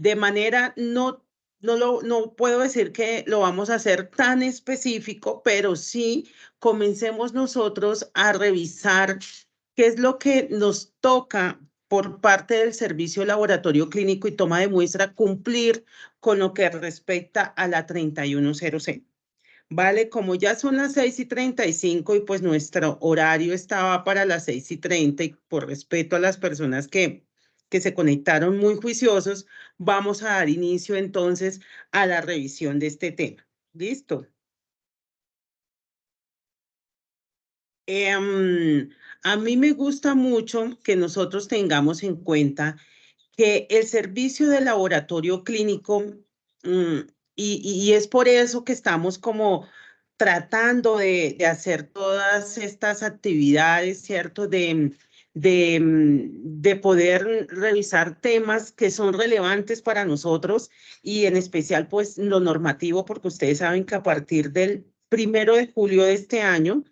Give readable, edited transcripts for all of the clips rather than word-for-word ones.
De manera, no puedo decir que lo vamos a hacer tan específico, pero sí comencemos nosotros a revisar qué es lo que nos toca por parte del servicio laboratorio clínico y toma de muestra cumplir con lo que respecta a la 3100. Vale, como ya son las 6:35 y pues nuestro horario estaba para las 6:30 y por respeto a las personas que se conectaron muy juiciosos, vamos a dar inicio entonces a la revisión de este tema. ¿Listo? A mí me gusta mucho que nosotros tengamos en cuenta que el servicio de laboratorio clínico, mm, y es por eso que estamos como tratando de hacer todas estas actividades, ¿cierto? De poder revisar temas que son relevantes para nosotros y en especial pues lo normativo, porque ustedes saben que a partir del 1 de julio de este año,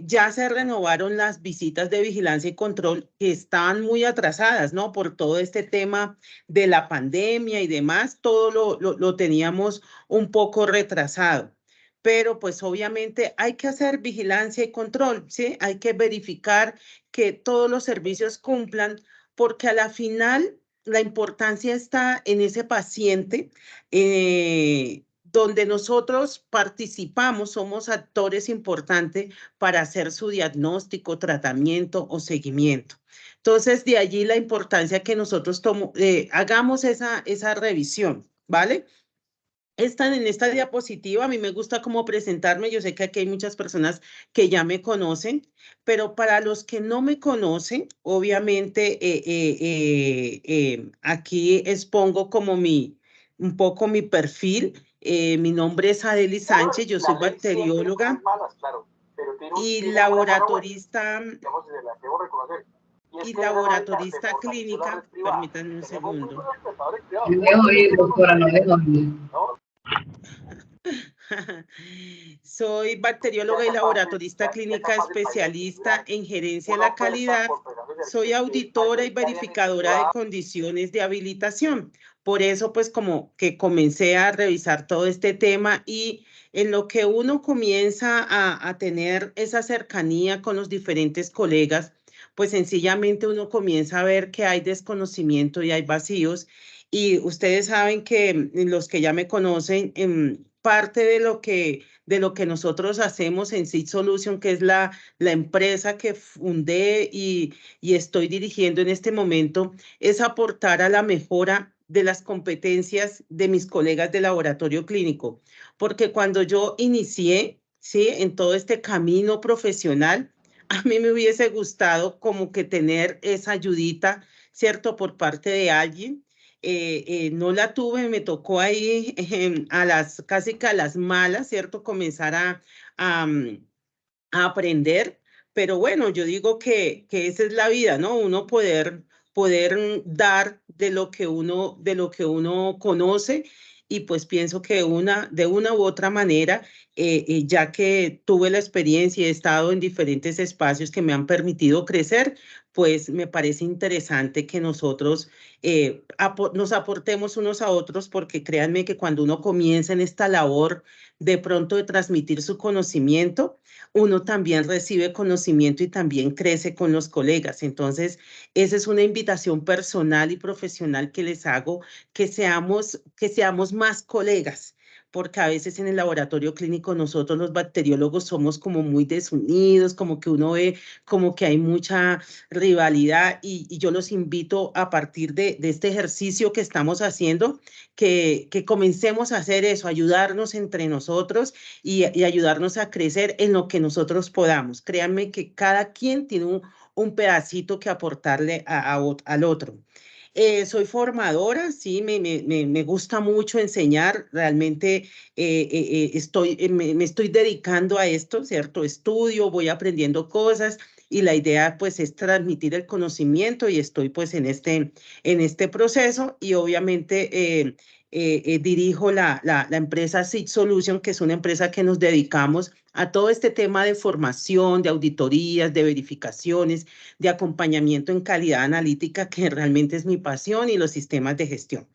ya se renovaron las visitas de vigilancia y control que estaban muy atrasadas, ¿no? Por todo este tema de la pandemia y demás, todo lo teníamos un poco retrasado. Pero pues obviamente hay que hacer vigilancia y control, ¿sí? Hay que verificar que todos los servicios cumplan, porque a la final la importancia está en ese paciente, donde nosotros participamos, somos actores importantes para hacer su diagnóstico, tratamiento o seguimiento. Entonces, de allí la importancia que nosotros hagamos esa revisión, ¿vale? Están en esta diapositiva, a mí me gusta cómo presentarme, yo sé que aquí hay muchas personas que ya me conocen, pero para los que no me conocen, obviamente aquí expongo como un poco mi perfil. Mi nombre es Adely Sánchez, yo soy bacterióloga y laboratorista clínica. Permítanme un segundo. No dejo ir, doctora, no dejo ir. Soy bacterióloga y laboratorista clínica especialista en gerencia de la calidad. Soy auditora y verificadora de condiciones de habilitación. Por eso, pues, como que comencé a revisar todo este tema y en lo que uno comienza a tener esa cercanía con los diferentes colegas, pues sencillamente uno comienza a ver que hay desconocimiento y hay vacíos. Y ustedes saben que los que ya me conocen, parte de lo que nosotros hacemos en Seed Solution, que es la empresa que fundé y estoy dirigiendo en este momento, es aportar a la mejora de las competencias de mis colegas de laboratorio clínico. Porque cuando yo inicié, ¿sí? En todo este camino profesional, a mí me hubiese gustado como que tener esa ayudita, ¿cierto? Por parte de alguien. No la tuve, me tocó ahí casi que a las malas, ¿cierto? Comenzar a aprender, pero bueno, yo digo que esa es la vida, ¿no? Uno poder dar de lo que uno conoce y pues pienso que de una u otra manera, ya que tuve la experiencia y he estado en diferentes espacios que me han permitido crecer, pues me parece interesante que nosotros nos aportemos unos a otros, porque créanme que cuando uno comienza en esta labor de pronto de transmitir su conocimiento, uno también recibe conocimiento y también crece con los colegas. Entonces, esa es una invitación personal y profesional que les hago, que seamos más colegas, porque a veces en el laboratorio clínico nosotros los bacteriólogos somos como muy desunidos, como que uno ve como que hay mucha rivalidad y yo los invito a partir de este ejercicio que estamos haciendo, que comencemos a hacer eso, ayudarnos entre nosotros y ayudarnos a crecer en lo que nosotros podamos. Créanme que cada quien tiene un pedacito que aportarle al otro. Soy formadora, sí, me gusta mucho enseñar, realmente me estoy dedicando a esto, ¿cierto? Estudio, voy aprendiendo cosas y la idea pues es transmitir el conocimiento y estoy pues en este proceso y obviamente dirijo la empresa Seed Solution, que es una empresa que nos dedicamos a todo este tema de formación, de auditorías, de verificaciones, de acompañamiento en calidad analítica, que realmente es mi pasión, y los sistemas de gestión.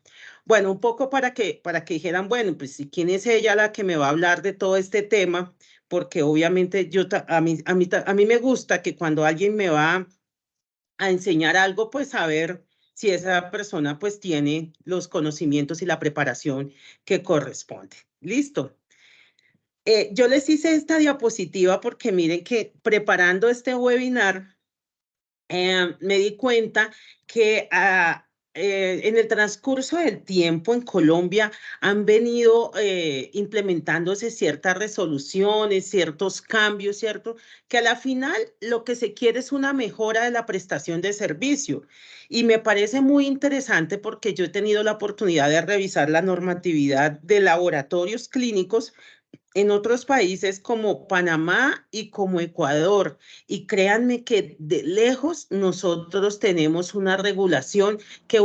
Bueno, un poco para que dijeran, bueno, pues quién es ella la que me va a hablar de todo este tema, porque obviamente a mí me gusta que cuando alguien me va a enseñar algo, pues saber si esa persona pues tiene los conocimientos y la preparación que corresponde. Listo. Yo les hice esta diapositiva porque miren que preparando este webinar, me di cuenta que en el transcurso del tiempo en Colombia han venido implementándose ciertas resoluciones, ciertos cambios, ¿cierto? Que a la final lo que se quiere es una mejora de la prestación de servicio. Y me parece muy interesante porque yo he tenido la oportunidad de revisar la normatividad de laboratorios clínicos en otros países como Panamá y como Ecuador. Y créanme que de lejos nosotros tenemos una regulación que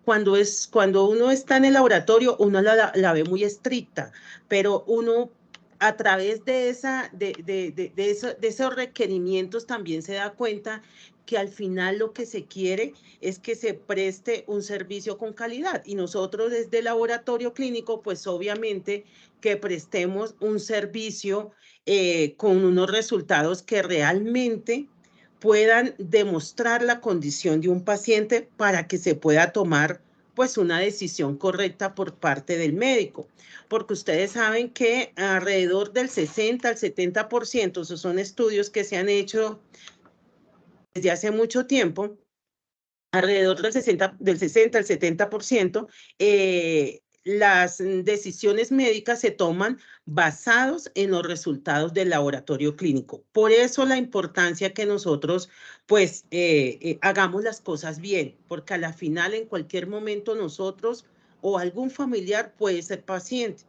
cuando uno está en el laboratorio, uno la ve muy estricta, pero uno a través de esos requerimientos también se da cuenta que al final lo que se quiere es que se preste un servicio con calidad. Y nosotros desde el laboratorio clínico, pues obviamente que prestemos un servicio con unos resultados que realmente puedan demostrar la condición de un paciente para que se pueda tomar pues una decisión correcta por parte del médico. Porque ustedes saben que alrededor del 60 al 70%, esos son estudios que se han hecho desde hace mucho tiempo, alrededor del 60 al 70%, las decisiones médicas se toman basados en los resultados del laboratorio clínico. Por eso la importancia que nosotros, pues, hagamos las cosas bien, porque a la final, en cualquier momento, nosotros o algún familiar puede ser paciente.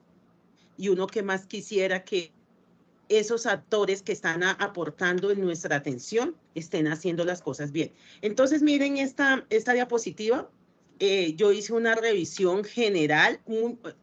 Y uno que más quisiera que esos actores que están aportando en nuestra atención estén haciendo las cosas bien. Entonces, miren esta diapositiva. Yo hice una revisión general,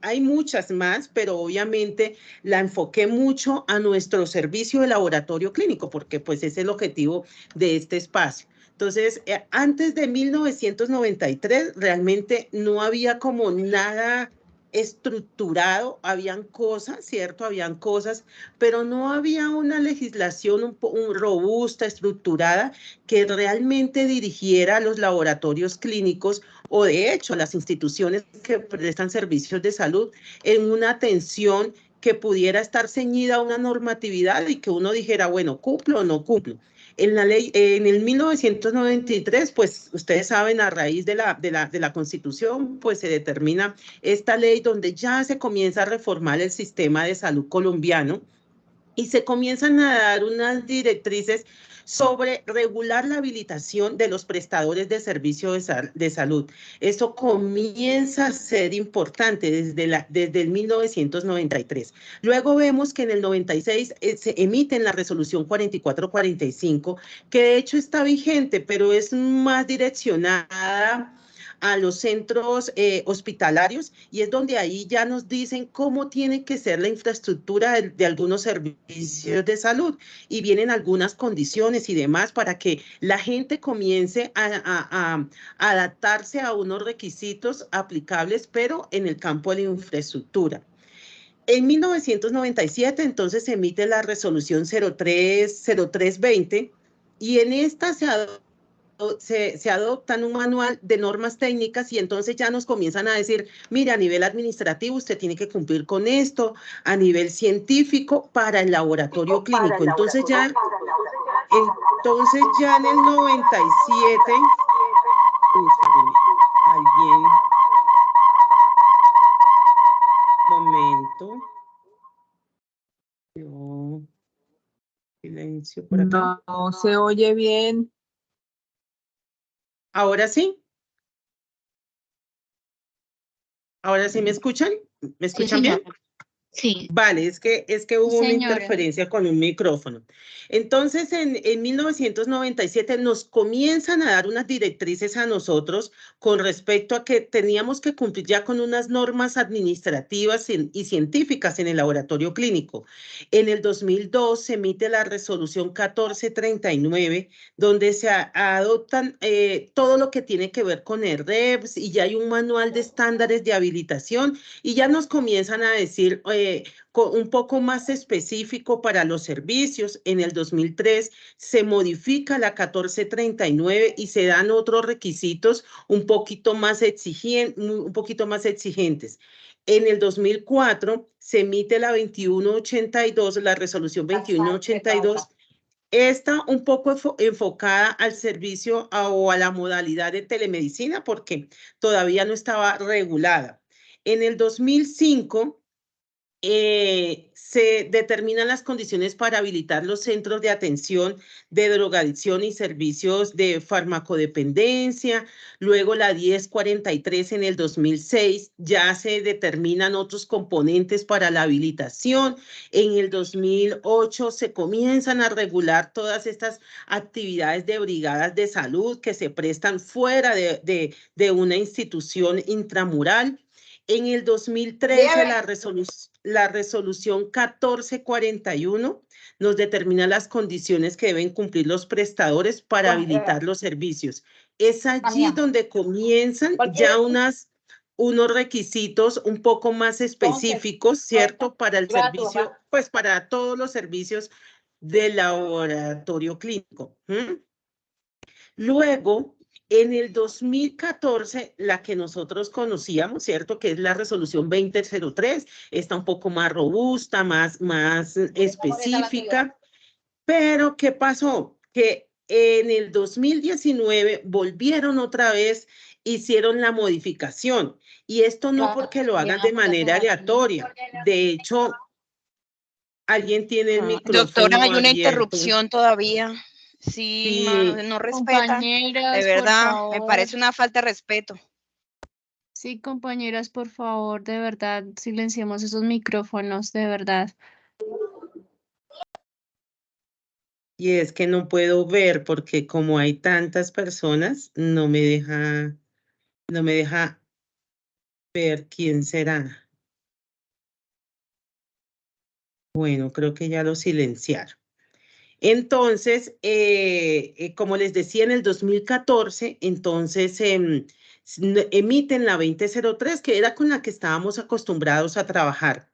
hay muchas más, pero obviamente la enfoqué mucho a nuestro servicio de laboratorio clínico, porque pues es el objetivo de este espacio. Entonces, antes de 1993, realmente no había como nada estructurado, habían cosas, ¿cierto? Habían cosas, pero no había una legislación robusta, estructurada, que realmente dirigiera a los laboratorios clínicos o de hecho a las instituciones que prestan servicios de salud en una atención que pudiera estar ceñida a una normatividad y que uno dijera, bueno, ¿cumplo o no cumplo? En la ley, en el 1993, pues ustedes saben, a raíz de la Constitución, pues se determina esta ley donde ya se comienza a reformar el sistema de salud colombiano y se comienzan a dar unas directrices sobre regular la habilitación de los prestadores de servicios de salud. Eso comienza a ser importante desde el 1993. Luego vemos que en el 96 se emite la resolución 4445, que de hecho está vigente, pero es más direccionada a los centros hospitalarios, y es donde ahí ya nos dicen cómo tiene que ser la infraestructura de algunos servicios de salud, y vienen algunas condiciones y demás para que la gente comience a adaptarse a unos requisitos aplicables, pero en el campo de la infraestructura. En 1997, entonces, se emite la resolución 0320, y en esta se adoptan un manual de normas técnicas, y entonces ya nos comienzan a decir, mire, a nivel administrativo usted tiene que cumplir con esto, a nivel científico para el laboratorio clínico. Entonces ya en el 97, alguien, momento, yo, silencio por acá. No se oye bien. ¿Ahora sí? ¿Ahora sí me escuchan? ¿Me escuchan bien? Sí. Vale, es que hubo una Señora. interferencia con un micrófono. Entonces, en 1997 nos comienzan a dar unas directrices a nosotros con respecto a que teníamos que cumplir ya con unas normas administrativas y científicas en el laboratorio clínico. En el 2002 se emite la resolución 1439, donde se adoptan todo lo que tiene que ver con el REPS y ya hay un manual de estándares de habilitación y ya nos comienzan a decir un poco más específico para los servicios. En el 2003 se modifica la 1439 y se dan otros requisitos un poquito más exigentes. En el 2004 se emite la 2182, la resolución 2182. Está un poco enfocada al servicio o a la modalidad de telemedicina porque todavía no estaba regulada. En el 2005 se determinan las condiciones para habilitar los centros de atención de drogadicción y servicios de farmacodependencia. Luego la 1043 en el 2006 ya se determinan otros componentes para la habilitación. En el 2008 se comienzan a regular todas estas actividades de brigadas de salud que se prestan fuera de una institución intramural. En el 2013, la resolución 1441 nos determina las condiciones que deben cumplir los prestadores para habilitar los servicios. Es allí donde comienzan ya unos requisitos un poco más específicos, ¿cierto? Para el servicio, pues para todos los servicios del laboratorio clínico. Luego, en el 2014, la que nosotros conocíamos, ¿cierto? Que es la resolución 2003, está un poco más robusta, más específica. Pero, ¿qué pasó? Que en el 2019 volvieron otra vez, hicieron la modificación. Y esto no porque lo hagan de manera aleatoria. De hecho, alguien tiene el micrófono Doctora, hay una abierto. interrupción todavía. Sí, Sí. no respeta. Compañeras, De verdad, por me favor. parece una falta de respeto. Sí, compañeras, por favor, de verdad, silenciemos esos micrófonos, de verdad. Y es que no puedo ver porque como hay tantas personas, no me deja ver quién será. Bueno, creo que ya lo silenciaron. Entonces, como les decía, en el 2014, entonces emiten la 2003, que era con la que estábamos acostumbrados a trabajar.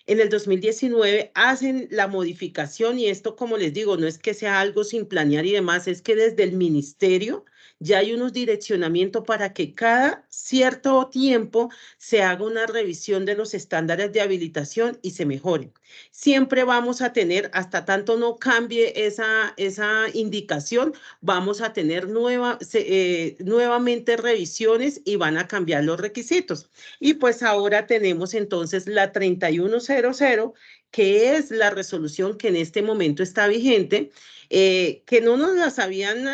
En el 2019 hacen la modificación y esto, como les digo, no es que sea algo sin planear y demás, es que desde el ministerio ya hay unos direccionamientos para que cada cierto tiempo se haga una revisión de los estándares de habilitación y se mejoren. Siempre vamos a tener, hasta tanto no cambie esa indicación, vamos a tener nuevamente revisiones y van a cambiar los requisitos. Y pues ahora tenemos entonces la 3100, que es la resolución que en este momento está vigente, que no nos las habían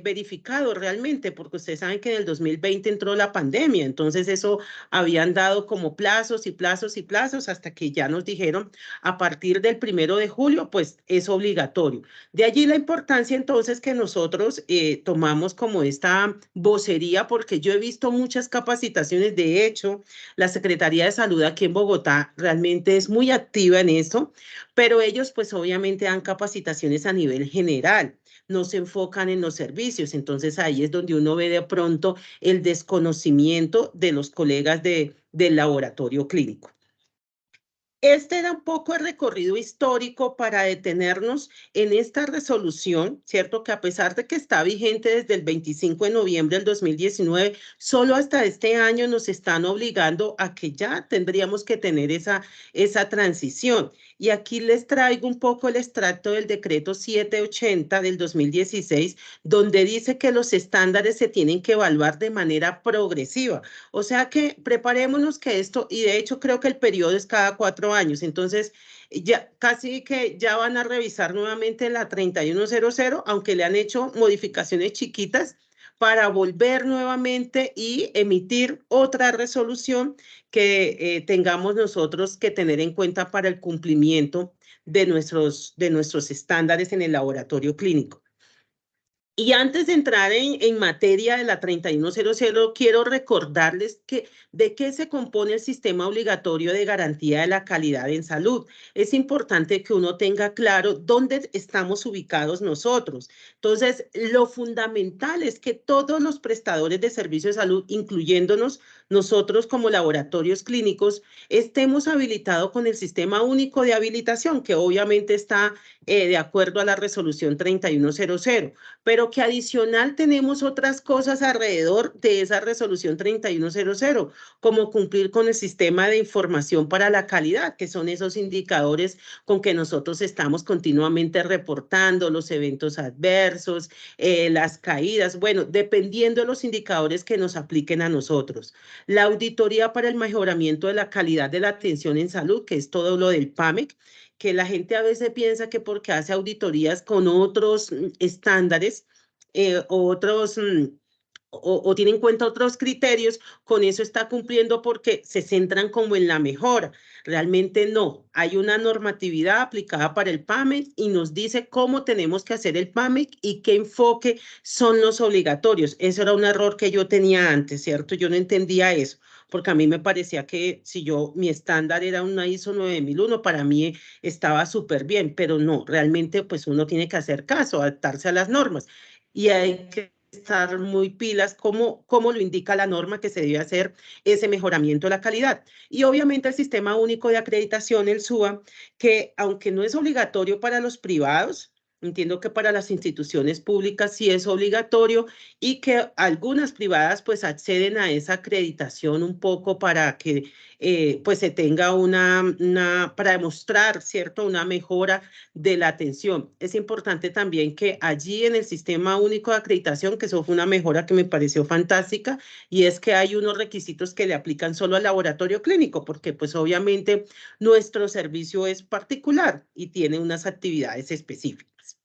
verificado realmente, porque ustedes saben que en el 2020 entró la pandemia, entonces eso habían dado como plazos y plazos y plazos hasta que ya nos dijeron a partir del 1 de julio, pues es obligatorio. De allí la importancia entonces que nosotros tomamos como esta vocería, porque yo he visto muchas capacitaciones, de hecho, la Secretaría de Salud aquí en Bogotá realmente es muy activa en esto, pero ellos pues obviamente dan capacitaciones a nivel general, no se enfocan en los servicios, entonces ahí es donde uno ve de pronto el desconocimiento de los colegas del laboratorio clínico. Este era un poco el recorrido histórico para detenernos en esta resolución, ¿cierto? Que a pesar de que está vigente desde el 25 de noviembre del 2019, solo hasta este año nos están obligando a que ya tendríamos que tener esa transición. Y aquí les traigo un poco el extracto del decreto 780 del 2016, donde dice que los estándares se tienen que evaluar de manera progresiva. O sea que preparémonos que esto, y de hecho creo que el periodo es cada 4 años, entonces ya casi que ya van a revisar nuevamente la 3100, aunque le han hecho modificaciones chiquitas, para volver nuevamente y emitir otra resolución que tengamos nosotros que tener en cuenta para el cumplimiento de nuestros estándares en el laboratorio clínico. Y antes de entrar en materia de la 3100, quiero recordarles de qué se compone el sistema obligatorio de garantía de la calidad en salud. Es importante que uno tenga claro dónde estamos ubicados nosotros. Entonces, lo fundamental es que todos los prestadores de servicios de salud, incluyéndonos nosotros como laboratorios clínicos, estemos habilitados con el Sistema Único de Habilitación, que obviamente está de acuerdo a la resolución 3100, pero que adicional tenemos otras cosas alrededor de esa resolución 3100, como cumplir con el sistema de información para la calidad, que son esos indicadores con que nosotros estamos continuamente reportando los eventos adversos, las caídas, bueno, dependiendo de los indicadores que nos apliquen a nosotros. La auditoría para el mejoramiento de la calidad de la atención en salud, que es todo lo del PAMEC, que la gente a veces piensa que porque hace auditorías con otros estándares o tiene en cuenta otros criterios, con eso está cumpliendo porque se centran como en la mejora. Realmente no, hay una normatividad aplicada para el PAMEC y nos dice cómo tenemos que hacer el PAMEC y qué enfoque son los obligatorios. Eso era un error que yo tenía antes, ¿cierto? Yo no entendía eso, porque a mí me parecía que si mi estándar era una ISO 9001, para mí estaba súper bien, pero no, realmente pues uno tiene que hacer caso, adaptarse a las normas. Y hay que estar muy pilas como lo indica la norma que se debe hacer ese mejoramiento de la calidad. Y obviamente el Sistema Único de Acreditación, el SUA, que aunque no es obligatorio para los privados, entiendo que para las instituciones públicas sí es obligatorio y que algunas privadas pues acceden a esa acreditación un poco para que pues se tenga para demostrar, ¿cierto?, una mejora de la atención. Es importante también que allí en el Sistema Único de Acreditación, que eso fue una mejora que me pareció fantástica, y es que hay unos requisitos que le aplican solo al laboratorio clínico, porque pues obviamente nuestro servicio es particular y tiene unas actividades específicas.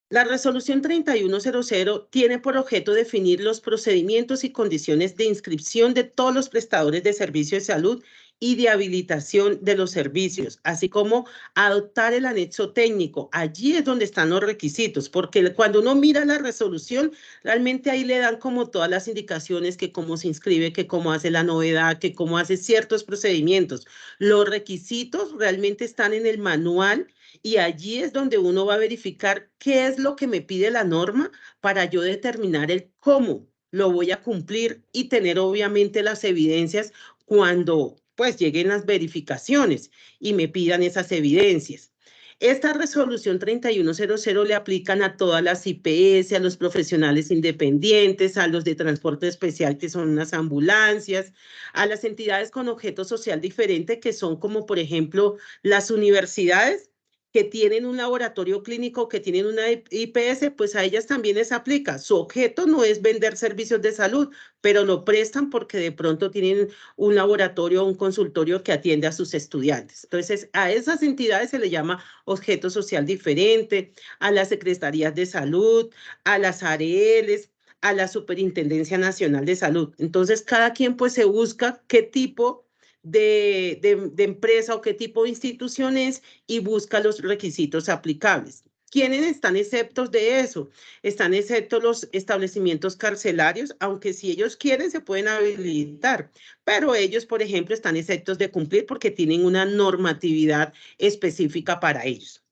La resolución 3100 tiene por objeto definir los procedimientos y condiciones de inscripción de todos los prestadores de servicios de salud y de habilitación de los servicios, así como adoptar el anexo técnico. Allí es donde están los requisitos, porque cuando uno mira la resolución, realmente ahí le dan como todas las indicaciones que cómo se inscribe, que cómo hace la novedad, que cómo hace ciertos procedimientos. Los requisitos realmente están en el manual y allí es donde uno va a verificar qué es lo que me pide la norma para yo determinar el cómo lo voy a cumplir y tener obviamente las evidencias cuando pues lleguen las verificaciones y me pidan esas evidencias. Esta resolución 3100 le aplican a todas las IPS, a los profesionales independientes, a los de transporte especial, que son unas ambulancias, a las entidades con objeto social diferente, que son como, por ejemplo, las universidades, que tienen un laboratorio clínico, que tienen una IPS, pues a ellas también les aplica. Su objeto no es vender servicios de salud, pero lo prestan porque de pronto tienen un laboratorio o un consultorio que atiende a sus estudiantes. Entonces, a esas entidades se le llama objeto social diferente, a las secretarías de salud, a las ARLs, a la Superintendencia Nacional de Salud. Entonces, cada quien pues se busca qué tipo de empresa o qué tipo de institución es y busca los requisitos aplicables. ¿Quiénes están exceptos de eso? Están exceptos los establecimientos carcelarios, aunque si ellos quieren se pueden habilitar, pero ellos, por ejemplo, están exceptos de cumplir porque tienen una normatividad específica para ellos.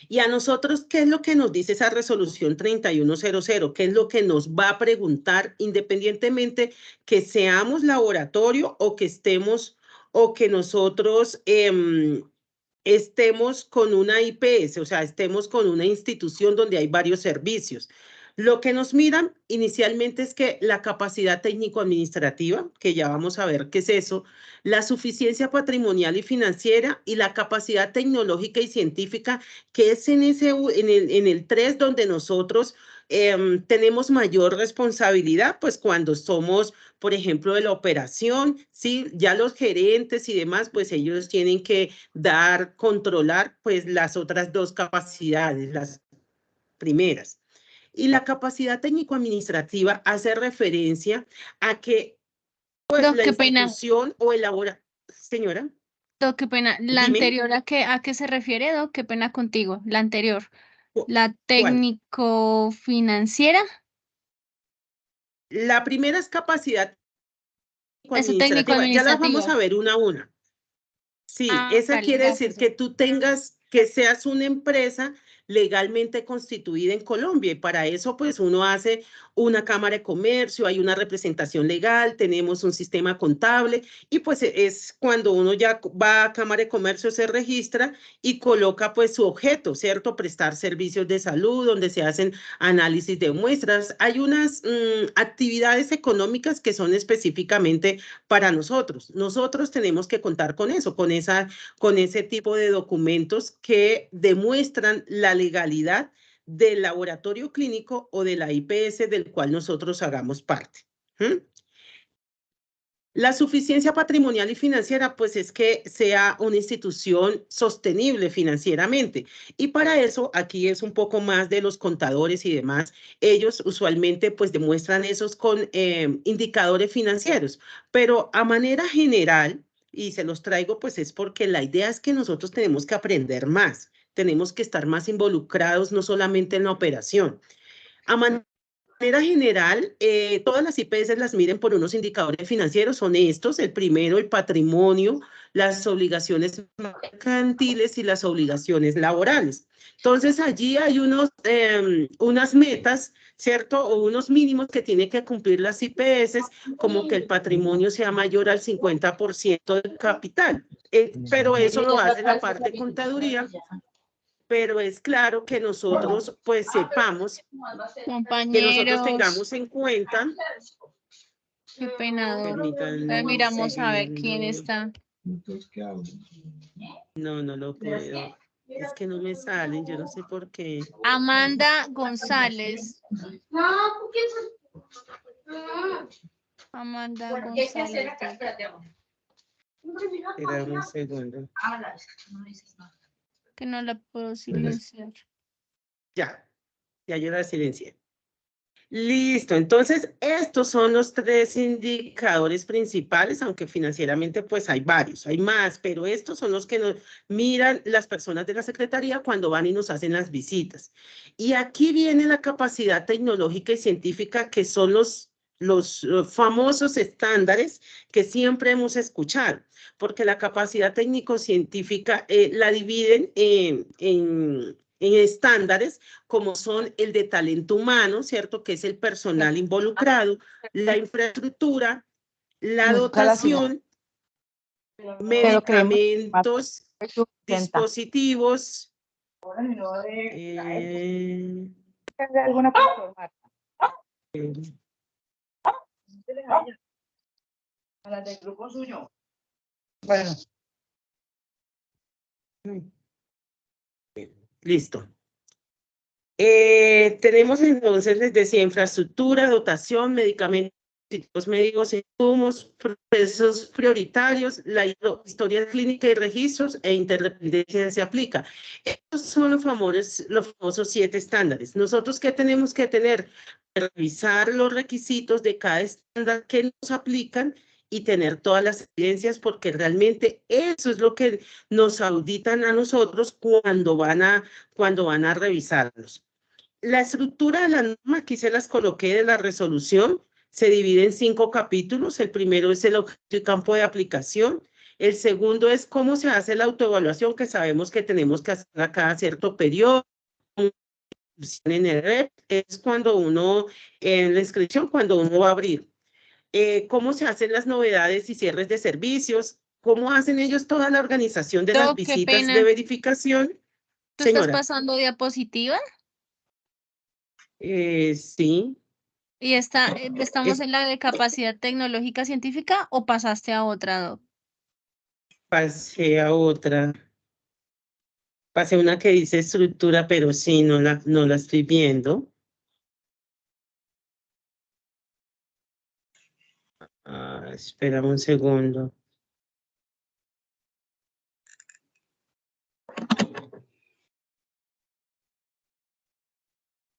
Y a nosotros, ¿qué es lo que nos dice esa resolución 3100? ¿Qué es lo que nos va a preguntar independientemente que seamos laboratorio o que estemos o que nosotros estemos con una IPS, o sea, estemos con una institución donde hay varios servicios? Lo que nos miran inicialmente es que la capacidad técnico-administrativa, que ya vamos a ver qué es eso, la suficiencia patrimonial y financiera y la capacidad tecnológica y científica, que es en el 3 donde nosotros tenemos mayor responsabilidad, pues cuando somos, por ejemplo, de la operación, ¿sí? Ya los gerentes y demás, pues ellos tienen que controlar pues las otras dos capacidades, las primeras. Y la capacidad técnico-administrativa hace referencia a que pues, Doc, la qué pena. institución o elabora... Señora, Doc, qué pena. La dime, anterior, a qué se refiere, Doc? Qué pena contigo. La anterior. ¿cu- La ¿cuál? técnico-financiera. La primera es capacidad Eso administrativa. Ya las vamos técnico-administrativa. a ver una a una. Sí, Ah, esa vale, quiere decir gracias. que tú tengas, que seas una empresa legalmente constituida en Colombia y para eso pues uno hace una cámara de comercio, hay una representación legal, tenemos un sistema contable y pues es cuando uno ya va a cámara de comercio, se registra y coloca pues su objeto, ¿cierto? Prestar servicios de salud donde se hacen análisis de muestras. Hay unas actividades económicas que son específicamente para nosotros. Nosotros tenemos que contar con eso, con ese tipo de documentos que demuestran la legalidad del laboratorio clínico o de la IPS del cual nosotros hagamos parte. ¿Mm? La suficiencia patrimonial y financiera, pues es que sea una institución sostenible financieramente. Y para eso, aquí es un poco más de los contadores y demás. Ellos usualmente pues demuestran esos con indicadores financieros, pero a manera general, y se los traigo pues es porque la idea es que nosotros tenemos que aprender más, tenemos que estar más involucrados no solamente en la operación. A manera general, todas las IPS las miden por unos indicadores financieros, son estos, el primero, el patrimonio, las obligaciones mercantiles y las obligaciones laborales. Entonces, allí hay unas metas, ¿cierto? O unos mínimos que tienen que cumplir las IPS, como que el patrimonio sea mayor al 50% del capital. Pero eso lo hace la parte de contaduría, pero es claro que nosotros pues sepamos que nosotros Compañeros, tengamos en cuenta, qué pena, Doc. permítanme un Miramos a ver quién segundo, está. no lo puedo, es que no me salen, yo no sé por qué, Amanda González. Amanda González. espera un segundo, Que no la puedo silenciar. ya yo la silencié. Listo, entonces estos son los tres indicadores principales, aunque financieramente pues hay varios, hay más, pero estos son los que nos miran las personas de la Secretaría cuando van y nos hacen las visitas. Y aquí viene la capacidad tecnológica y científica que son los famosos estándares que siempre hemos escuchado, porque la capacidad técnico-científica la dividen en estándares como son el de talento humano, ¿cierto? Que es el personal involucrado, la infraestructura, la dotación, medicamentos, dispositivos. ¿Alguna cosa? A la del grupo suyo. Bueno. Listo. Tenemos entonces, les decía, infraestructura, dotación, medicamentos médicos, insumos, procesos prioritarios, la historia clínica y registros e interdependencia se aplica. Estos son los famosos 7 estándares. ¿Nosotros qué tenemos que tener? Revisar los requisitos de cada estándar que nos aplican y tener todas las evidencias porque realmente eso es lo que nos auditan a nosotros cuando van a revisarlos. La estructura de la norma, aquí se las coloqué de la resolución, se divide en 5 capítulos. El primero es el objeto y campo de aplicación. El segundo es cómo se hace la autoevaluación, que sabemos que tenemos que hacerla cada cierto periodo. En el REP es cuando uno, en la inscripción, cuando uno va a abrir. Cómo se hacen las novedades y cierres de servicios, cómo hacen ellos toda la organización de las Doc, qué visitas de pena. verificación. ¿Tú estás Señora, pasando diapositiva? sí. ¿Y estamos en la de capacidad tecnológica científica o pasaste a otra, Doc? Pasé a otra. Pasé una que dice estructura, pero sí, no la estoy viendo. Espérame un segundo.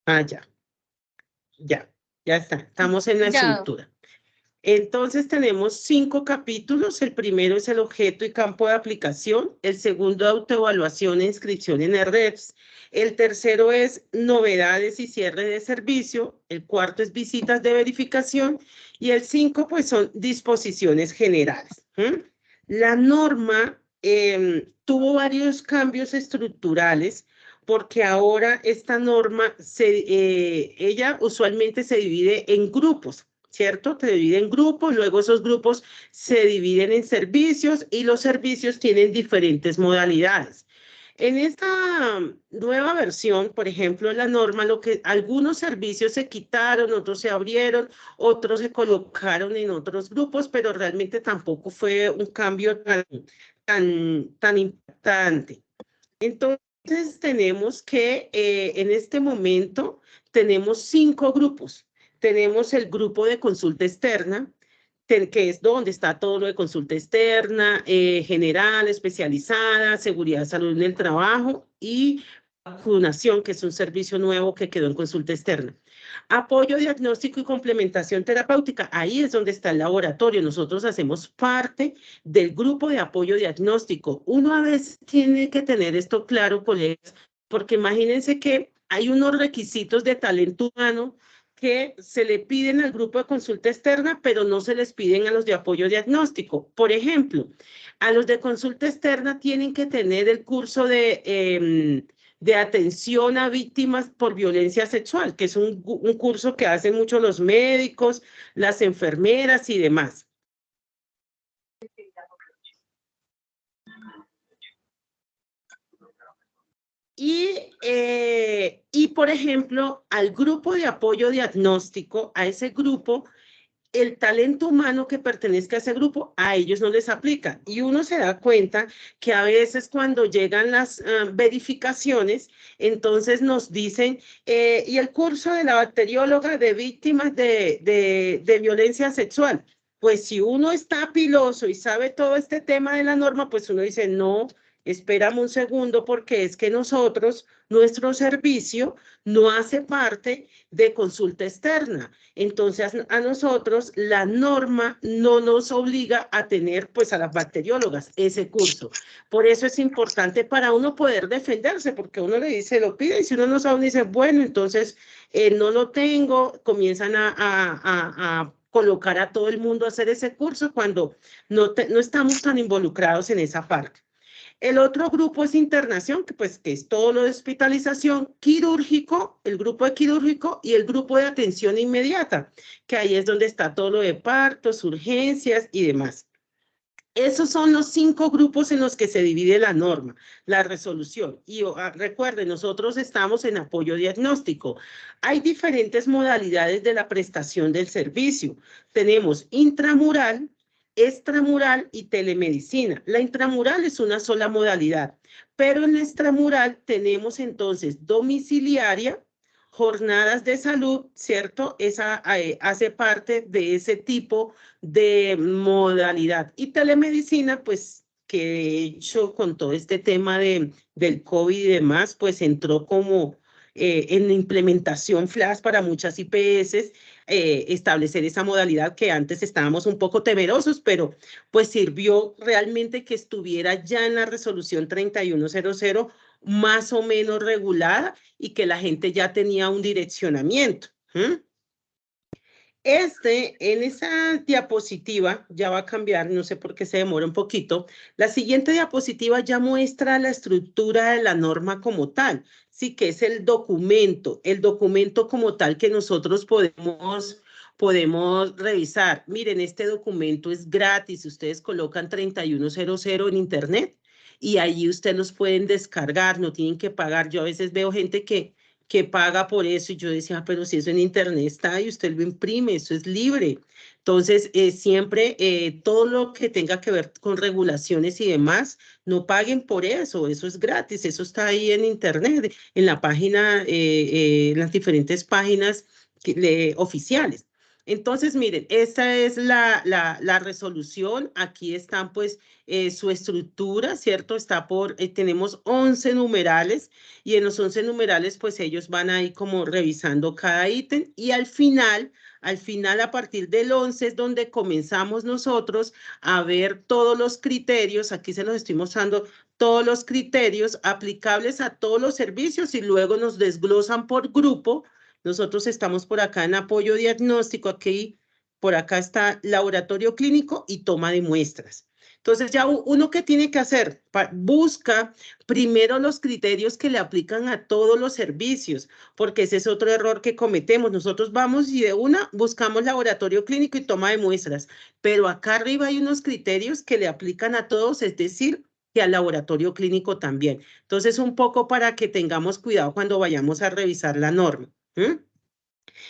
Ya. Ya está. Estamos en la Ya. estructura. Entonces tenemos 5 capítulos. El primero es el objeto y campo de aplicación. El segundo, autoevaluación e inscripción en REPS. El tercero es novedades y cierre de servicio. El cuarto es visitas de verificación. Y el 5, pues son disposiciones generales. La norma tuvo varios cambios estructurales porque ahora esta norma, ella usualmente se divide en grupos. ¿Cierto? Se divide en grupos, luego esos grupos se dividen en servicios y los servicios tienen diferentes modalidades. En esta nueva versión, por ejemplo, la norma, algunos servicios se quitaron, otros se abrieron, otros se colocaron en otros grupos, pero realmente tampoco fue un cambio tan impactante. Entonces, tenemos que en este momento tenemos 5 grupos. Tenemos el grupo de consulta externa, que es donde está todo lo de consulta externa, general, especializada, seguridad, salud en el trabajo y vacunación, que es un servicio nuevo que quedó en consulta externa. Apoyo diagnóstico y complementación terapéutica, ahí es donde está el laboratorio. Nosotros hacemos parte del grupo de apoyo diagnóstico. Uno a veces tiene que tener esto claro, colegas, porque imagínense que hay unos requisitos de talento humano que se le piden al grupo de consulta externa, pero no se les piden a los de apoyo diagnóstico. Por ejemplo, a los de consulta externa tienen que tener el curso de atención a víctimas por violencia sexual, que es un curso que hacen mucho los médicos, las enfermeras y demás. Y por ejemplo, al grupo de apoyo diagnóstico, a ese grupo, el talento humano que pertenezca a ese grupo, a ellos no les aplica. Y uno se da cuenta que a veces cuando llegan las verificaciones, entonces nos dicen, y el curso de la bacterióloga de víctimas de violencia sexual. Pues si uno está piloso y sabe todo este tema de la norma, pues uno dice, no, espérame un segundo, porque es que nuestro servicio no hace parte de consulta externa. Entonces, a nosotros la norma no nos obliga a tener, pues, a las bacteriólogas ese curso. Por eso es importante para uno poder defenderse, porque uno le dice, lo pide, y si uno no sabe, uno dice, bueno, entonces no lo tengo, comienzan a colocar a todo el mundo a hacer ese curso cuando no estamos tan involucrados en esa parte. El otro grupo es internación, que es todo lo de hospitalización, quirúrgico, el grupo de quirúrgico y el grupo de atención inmediata, que ahí es donde está todo lo de partos, urgencias y demás. Esos son los 5 grupos en los que se divide la norma, la resolución. Y recuerden, nosotros estamos en apoyo diagnóstico. Hay diferentes modalidades de la prestación del servicio. Tenemos intramural, extramural y telemedicina. La intramural es una sola modalidad, pero en la extramural tenemos entonces domiciliaria, jornadas de salud, ¿cierto? Esa hace parte de ese tipo de modalidad. Y telemedicina, pues, que de hecho con todo este tema del COVID y demás, pues entró como en implementación flash para muchas IPS, establecer esa modalidad que antes estábamos un poco temerosos, pero pues sirvió realmente que estuviera ya en la resolución 3100 más o menos regulada y que la gente ya tenía un direccionamiento. En esa diapositiva ya va a cambiar, no sé por qué se demora un poquito. La siguiente diapositiva ya muestra la estructura de la norma como tal, sí, que es el documento como tal que nosotros podemos revisar. Miren, este documento es gratis, ustedes colocan 3100 en internet y ahí ustedes los pueden descargar, no tienen que pagar. Yo a veces veo gente que paga por eso, y yo decía, pero si eso en internet está y usted lo imprime, eso es libre. Entonces, siempre todo lo que tenga que ver con regulaciones y demás, no paguen por eso es gratis, eso está ahí en internet, en la página, en las diferentes páginas oficiales. Entonces, miren, esta es la resolución. Aquí están, pues, su estructura, ¿cierto? Está tenemos 11 numerales y en los 11 numerales, pues, ellos van ahí como revisando cada ítem y al final, a partir del 11 es donde comenzamos nosotros a ver todos los criterios. Aquí se los estoy mostrando todos los criterios aplicables a todos los servicios y luego nos desglosan por grupo. Nosotros estamos por acá en apoyo diagnóstico, aquí, por acá está laboratorio clínico y toma de muestras. Entonces ya uno ¿qué tiene que hacer? Busca primero los criterios que le aplican a todos los servicios, porque ese es otro error que cometemos. Nosotros vamos y de una buscamos laboratorio clínico y toma de muestras, pero acá arriba hay unos criterios que le aplican a todos, es decir, que al laboratorio clínico también. Entonces, un poco para que tengamos cuidado cuando vayamos a revisar la norma.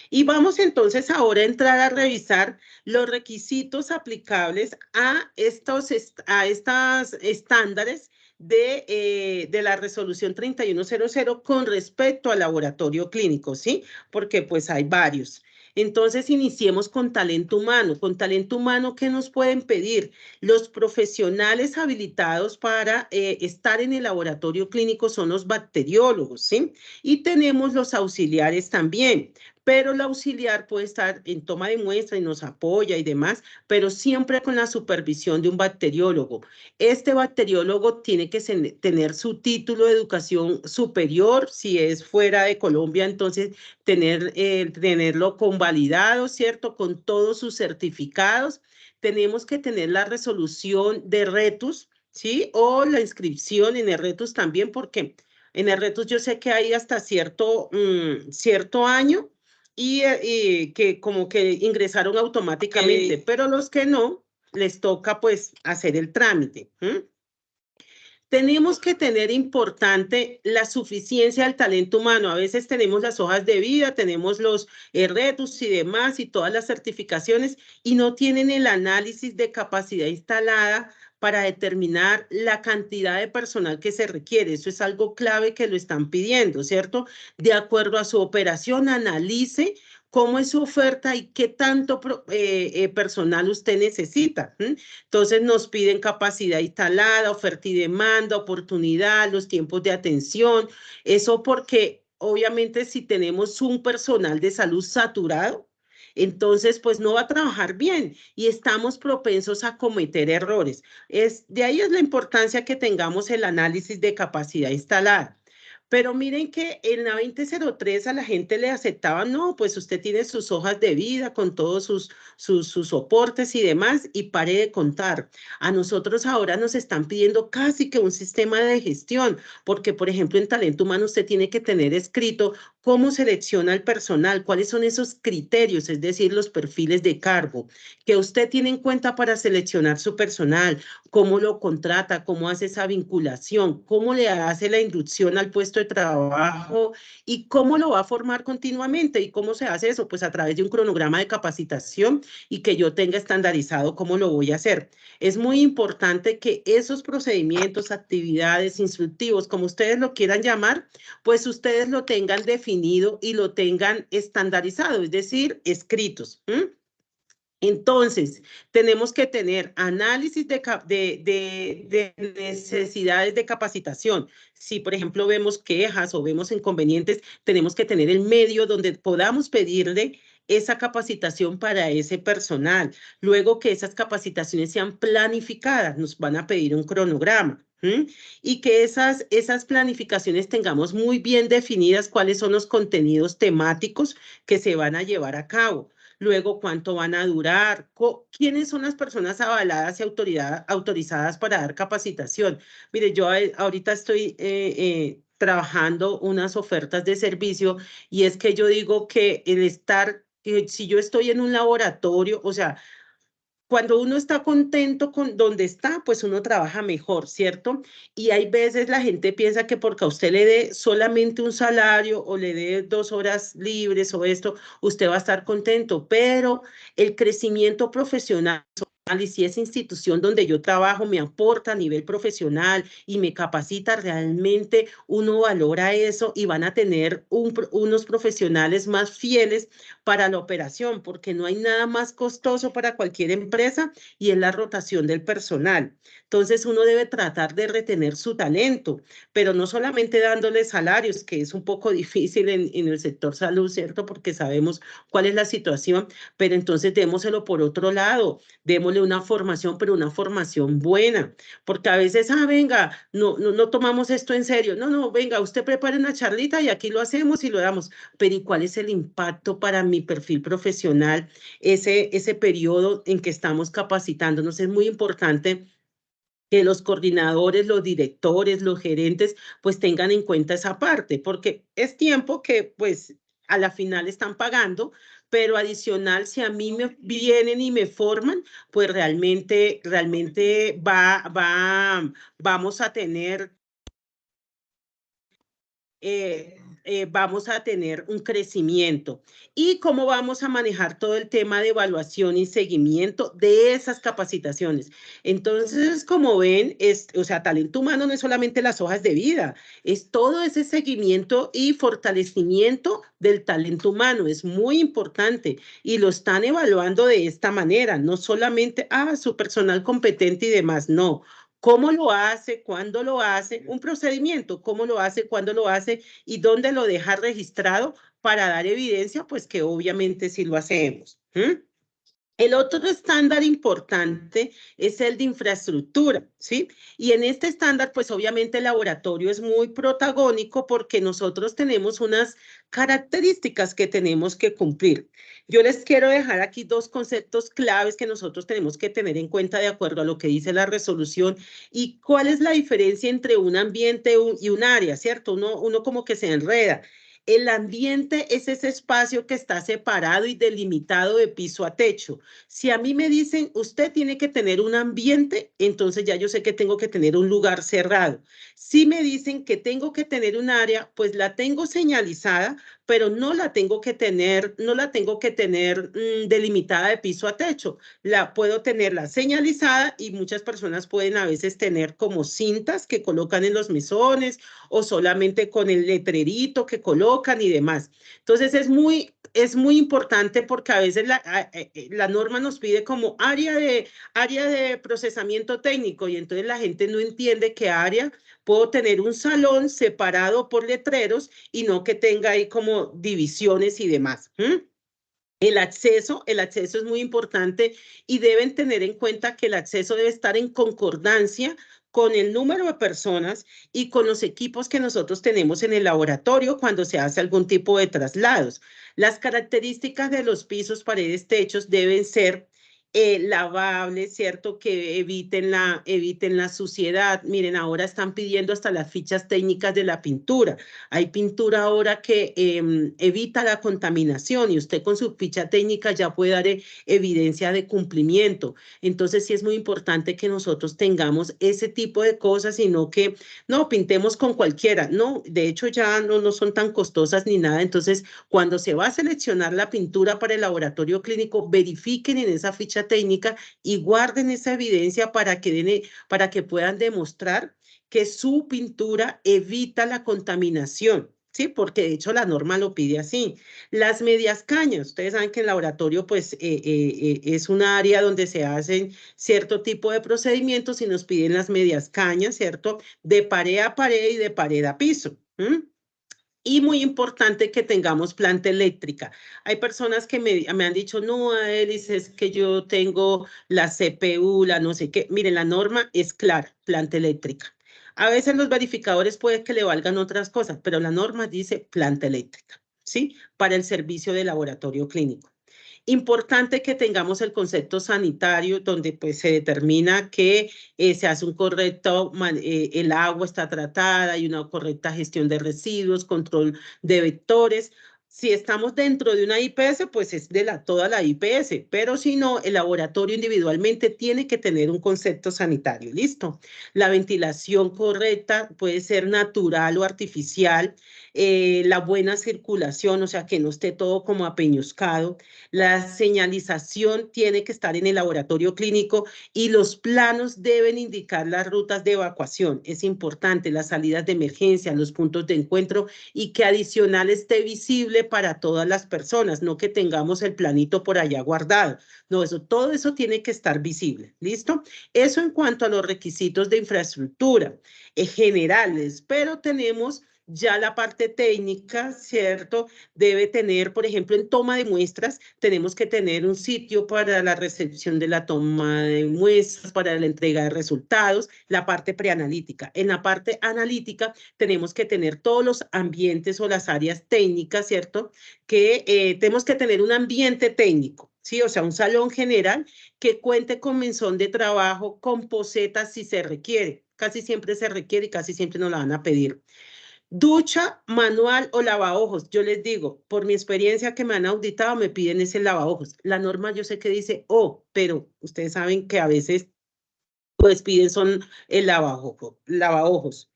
Y vamos entonces ahora a entrar a revisar los requisitos aplicables a estos estándares de la resolución 3100 con respecto al laboratorio clínico, ¿sí? Porque pues hay varios. Entonces, iniciemos con talento humano. Con talento humano, ¿qué nos pueden pedir? Los profesionales habilitados para estar en el laboratorio clínico son los bacteriólogos, ¿sí? Y tenemos los auxiliares también. Pero el auxiliar puede estar en toma de muestra y nos apoya y demás, pero siempre con la supervisión de un bacteriólogo. Este bacteriólogo tiene que tener su título de educación superior, si es fuera de Colombia, entonces tenerlo convalidado, ¿cierto? Con todos sus certificados. Tenemos que tener la resolución de RETUS, ¿sí? O la inscripción en el RETUS también, porque en el RETUS yo sé que hay hasta cierto año, y que como que ingresaron automáticamente, pero los que no, les toca pues hacer el trámite. Tenemos que tener importante la suficiencia del talento humano. A veces tenemos las hojas de vida, tenemos los RETUS y demás y todas las certificaciones y no tienen el análisis de capacidad instalada para determinar la cantidad de personal que se requiere. Eso es algo clave que lo están pidiendo, ¿cierto? De acuerdo a su operación, analice cómo es su oferta y qué tanto personal usted necesita. Entonces nos piden capacidad instalada, oferta y demanda, oportunidad, los tiempos de atención. Eso porque obviamente si tenemos un personal de salud saturado, entonces pues no va a trabajar bien y estamos propensos a cometer errores. De ahí es la importancia que tengamos el análisis de capacidad instalada. Pero miren que en la 2003 a la gente le aceptaban, no, pues usted tiene sus hojas de vida con todos sus soportes y demás y pare de contar. A nosotros ahora nos están pidiendo casi que un sistema de gestión, porque por ejemplo en talento humano usted tiene que tener escrito cómo selecciona el personal, cuáles son esos criterios, es decir, los perfiles de cargo que usted tiene en cuenta para seleccionar su personal, cómo lo contrata, cómo hace esa vinculación, cómo le hace la inducción al puesto de trabajo y cómo lo va a formar continuamente. ¿Y cómo se hace eso? Pues a través de un cronograma de capacitación y que yo tenga estandarizado cómo lo voy a hacer. Es muy importante que esos procedimientos, actividades, instructivos, como ustedes lo quieran llamar, pues ustedes lo tengan definido y lo tengan estandarizado, es decir, escritos. Entonces, tenemos que tener análisis de necesidades de capacitación. Si, por ejemplo, vemos quejas o vemos inconvenientes, tenemos que tener el medio donde podamos pedirle esa capacitación para ese personal. Luego que esas capacitaciones sean planificadas, nos van a pedir un cronograma. Y que esas planificaciones tengamos muy bien definidas cuáles son los contenidos temáticos que se van a llevar a cabo. Luego, cuánto van a durar, quiénes son las personas avaladas y autorizadas para dar capacitación. Mire, yo ahorita estoy trabajando unas ofertas de servicio y es que yo digo que si yo estoy en un laboratorio, o sea, cuando uno está contento con donde está, pues uno trabaja mejor, ¿cierto? Y hay veces la gente piensa que porque a usted le dé solamente un salario o le dé 2 horas libres o esto, usted va a estar contento, pero el crecimiento profesional y si esa institución donde yo trabajo me aporta a nivel profesional y me capacita, realmente uno valora eso y van a tener unos profesionales más fieles para la operación, porque no hay nada más costoso para cualquier empresa y es la rotación del personal. Entonces uno debe tratar de retener su talento, pero no solamente dándole salarios, que es un poco difícil en el sector salud, ¿cierto? Porque sabemos cuál es la situación, pero entonces démoselo por otro lado, démosle una formación, pero una formación buena, porque a veces, venga, no tomamos esto en serio, no, venga, usted prepare una charlita y aquí lo hacemos y lo damos, pero ¿y cuál es el impacto para mi perfil profesional, ese periodo en que estamos capacitándonos? Es muy importante que los coordinadores, los directores, los gerentes, pues tengan en cuenta esa parte, porque es tiempo que pues a la final están pagando, pero adicional, si a mí me vienen y me forman, pues realmente vamos a tener vamos a tener un crecimiento. ¿Y cómo vamos a manejar todo el tema de evaluación y seguimiento de esas capacitaciones? Entonces, como ven, o sea, talento humano no es solamente las hojas de vida, es todo ese seguimiento y fortalecimiento del talento humano. Es muy importante y lo están evaluando de esta manera, no solamente, su personal competente y demás, no. ¿Cómo lo hace? ¿Cuándo lo hace? Un procedimiento, ¿cómo lo hace? ¿Cuándo lo hace? ¿Y dónde lo deja registrado para dar evidencia? Pues que obviamente sí lo hacemos. El otro estándar importante es el de infraestructura, ¿sí? Y en este estándar, pues obviamente el laboratorio es muy protagónico porque nosotros tenemos unas características que tenemos que cumplir. Yo les quiero dejar aquí dos conceptos claves que nosotros tenemos que tener en cuenta de acuerdo a lo que dice la resolución y cuál es la diferencia entre un ambiente y un área, ¿cierto? Uno como que se enreda. El ambiente es ese espacio que está separado y delimitado de piso a techo. Si a mí me dicen, usted tiene que tener un ambiente, entonces ya yo sé que tengo que tener un lugar cerrado. Si me dicen que tengo que tener un área, pues la tengo señalizada, pero no la tengo que tener delimitada de piso a techo. Puedo tenerla señalizada y muchas personas pueden a veces tener como cintas que colocan en los mesones o solamente con el letrerito que colocan y demás. Entonces es muy importante porque a veces la norma nos pide como área de procesamiento técnico y entonces la gente no entiende qué área. Puedo tener un salón separado por letreros y no que tenga ahí como divisiones y demás. El acceso es muy importante y deben tener en cuenta que el acceso debe estar en concordancia con el número de personas y con los equipos que nosotros tenemos en el laboratorio cuando se hace algún tipo de traslados. Las características de los pisos, paredes, techos deben ser lavables, ¿cierto? Que eviten la suciedad. Miren, ahora están pidiendo hasta las fichas técnicas de la pintura. Hay pintura ahora que evita la contaminación y usted con su ficha técnica ya puede dar evidencia de cumplimiento. Entonces sí es muy importante que nosotros tengamos ese tipo de cosas y no que, no, pintemos con cualquiera. No, de hecho ya no son tan costosas ni nada. Entonces, cuando se va a seleccionar la pintura para el laboratorio clínico, verifiquen en esa ficha técnica y guarden esa evidencia para que puedan demostrar que su pintura evita la contaminación, ¿sí? Porque de hecho la norma lo pide así. Las medias cañas, ustedes saben que el laboratorio pues es un área donde se hacen cierto tipo de procedimientos y nos piden las medias cañas, ¿cierto? De pared a pared y de pared a piso. Y muy importante que tengamos planta eléctrica. Hay personas que me han dicho, no, Elis, es que yo tengo la CPU, la no sé qué. Miren, la norma es clara, planta eléctrica. A veces los verificadores puede que le valgan otras cosas, pero la norma dice planta eléctrica, ¿sí? Para el servicio de laboratorio clínico. Importante que tengamos el concepto sanitario donde pues se determina que se hace un correcto, el agua está tratada, hay una correcta gestión de residuos, control de vectores. Si estamos dentro de una IPS, pues es de toda la IPS, pero si no, el laboratorio individualmente tiene que tener un concepto sanitario, ¿listo? La ventilación correcta puede ser natural o artificial, la buena circulación, o sea, que no esté todo como apeñuscado, la señalización tiene que estar en el laboratorio clínico y los planos deben indicar las rutas de evacuación. Es importante las salidas de emergencia, los puntos de encuentro y que adicional esté visible para todas las personas, no que tengamos el planito por allá guardado. No, todo eso tiene que estar visible, ¿listo? Eso en cuanto a los requisitos de infraestructura generales, pero tenemos ya la parte técnica, ¿cierto? Debe tener, por ejemplo, en toma de muestras, tenemos que tener un sitio para la recepción de la toma de muestras, para la entrega de resultados, la parte preanalítica. En la parte analítica tenemos que tener todos los ambientes o las áreas técnicas, ¿cierto? Que tenemos que tener un ambiente técnico, ¿sí? O sea, un salón general que cuente con mesón de trabajo, con posetas si se requiere. Casi siempre se requiere y casi siempre nos la van a pedir. Ducha manual o lavaojos. Yo les digo, por mi experiencia que me han auditado, me piden ese lavaojos. La norma yo sé que dice pero ustedes saben que a veces pues piden son el lavaojos.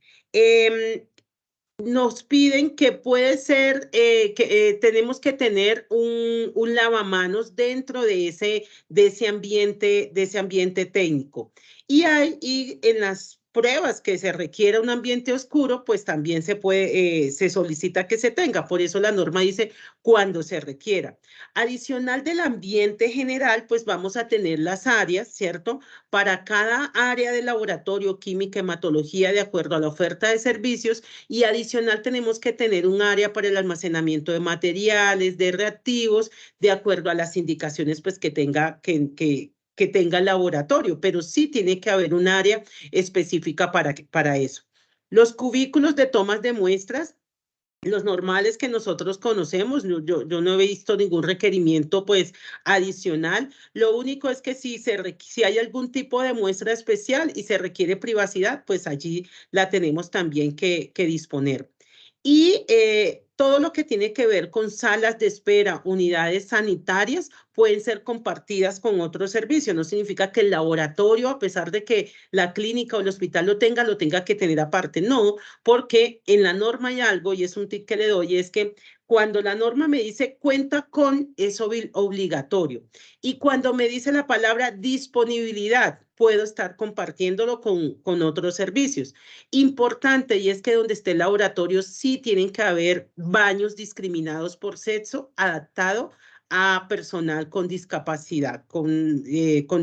Nos piden que puede ser, tenemos que tener un lavamanos dentro de ese ambiente técnico. Y en las pruebas que se requiera un ambiente oscuro, pues también se solicita que se tenga. Por eso la norma dice cuando se requiera. Adicional del ambiente general, pues vamos a tener las áreas, ¿cierto? Para cada área del laboratorio, química, hematología, de acuerdo a la oferta de servicios, y adicional tenemos que tener un área para el almacenamiento de materiales, de reactivos, de acuerdo a las indicaciones pues que tenga el laboratorio, pero sí tiene que haber un área específica para eso. Los cubículos de tomas de muestras, los normales que nosotros conocemos, yo no he visto ningún requerimiento pues adicional. Lo único es que si hay algún tipo de muestra especial y se requiere privacidad, pues allí la tenemos también que disponer. Y todo lo que tiene que ver con salas de espera, unidades sanitarias, pueden ser compartidas con otros servicios. No significa que el laboratorio, a pesar de que la clínica o el hospital lo tenga que tener aparte. No, porque en la norma hay algo, y es un tip que le doy, es que cuando la norma me dice cuenta con, es obligatorio. Y cuando me dice la palabra disponibilidad, puedo estar compartiéndolo con otros servicios. Importante, y es que donde esté el laboratorio sí tienen que haber baños discriminados por sexo, adaptado a personal con discapacidad, con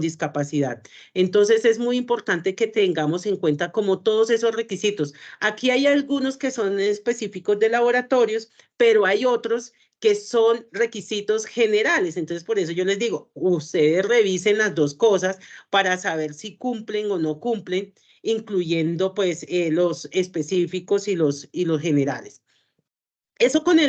discapacidad. Entonces es muy importante que tengamos en cuenta como todos esos requisitos. Aquí hay algunos que son específicos de laboratorios, pero hay otros que son requisitos generales. Entonces, por eso yo les digo, ustedes revisen las dos cosas para saber si cumplen o no cumplen, incluyendo pues los específicos y los generales. Eso con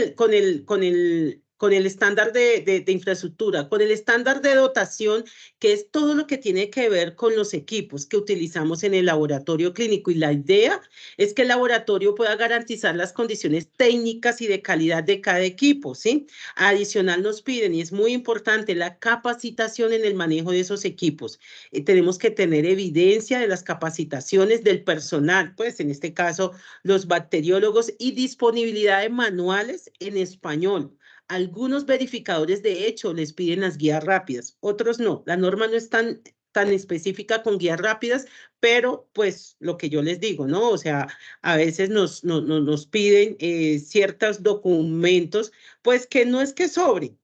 el estándar de infraestructura, con el estándar de dotación, que es todo lo que tiene que ver con los equipos que utilizamos en el laboratorio clínico. Y la idea es que el laboratorio pueda garantizar las condiciones técnicas y de calidad de cada equipo, ¿sí? Adicional nos piden, y es muy importante, la capacitación en el manejo de esos equipos. Tenemos que tener evidencia de las capacitaciones del personal, pues en este caso los bacteriólogos, y disponibilidad de manuales en español. Algunos verificadores, de hecho, les piden las guías rápidas, otros no. La norma no es tan específica con guías rápidas, pero pues lo que yo les digo, ¿no? O sea, a veces nos piden ciertos documentos, pues que no es que sobre,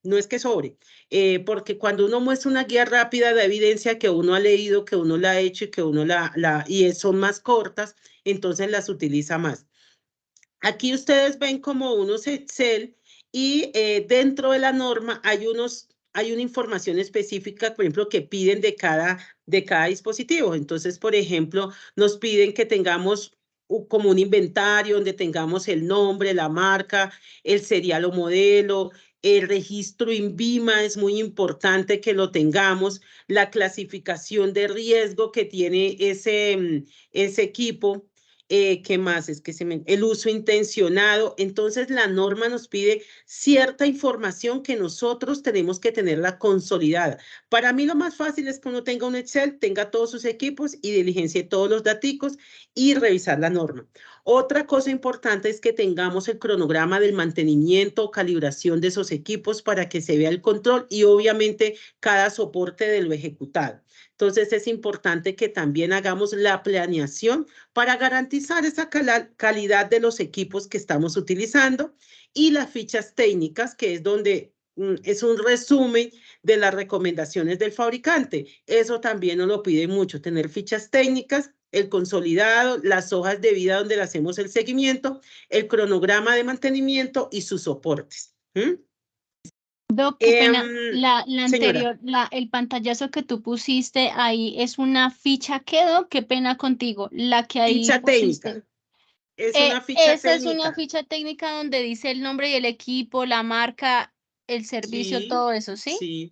porque cuando uno muestra una guía rápida da evidencia que uno ha leído, que uno la ha hecho y que uno y son más cortas, entonces las utiliza más. Aquí ustedes ven como unos Excel y dentro de la norma hay una información específica, por ejemplo, que piden de cada dispositivo. Entonces, por ejemplo, nos piden que tengamos como un inventario donde tengamos el nombre, la marca, el serial o modelo, el registro INVIMA, es muy importante que lo tengamos, la clasificación de riesgo que tiene ese equipo, ¿Qué más? Es que el uso intencionado. Entonces, la norma nos pide cierta información que nosotros tenemos que tenerla consolidada. Para mí lo más fácil es que uno tenga un Excel, tenga todos sus equipos y diligencie todos los daticos y revisar la norma. Otra cosa importante es que tengamos el cronograma del mantenimiento o calibración de esos equipos para que se vea el control y obviamente cada soporte de lo ejecutado. Entonces es importante que también hagamos la planeación para garantizar esa calidad de los equipos que estamos utilizando y las fichas técnicas, que es donde es un resumen de las recomendaciones del fabricante. Eso también nos lo pide mucho, tener fichas técnicas, el consolidado, las hojas de vida donde le hacemos el seguimiento, el cronograma de mantenimiento y sus soportes. Doc, qué pena, la señora. anterior, el pantallazo que tú pusiste ahí es una ficha, ¿qué, Doc? Qué pena contigo, la que ahí Ficha pusiste. técnica. Es una ficha Esa es técnica. una ficha técnica donde dice el nombre y el equipo, la marca, el servicio, Sí, todo eso, ¿sí? sí.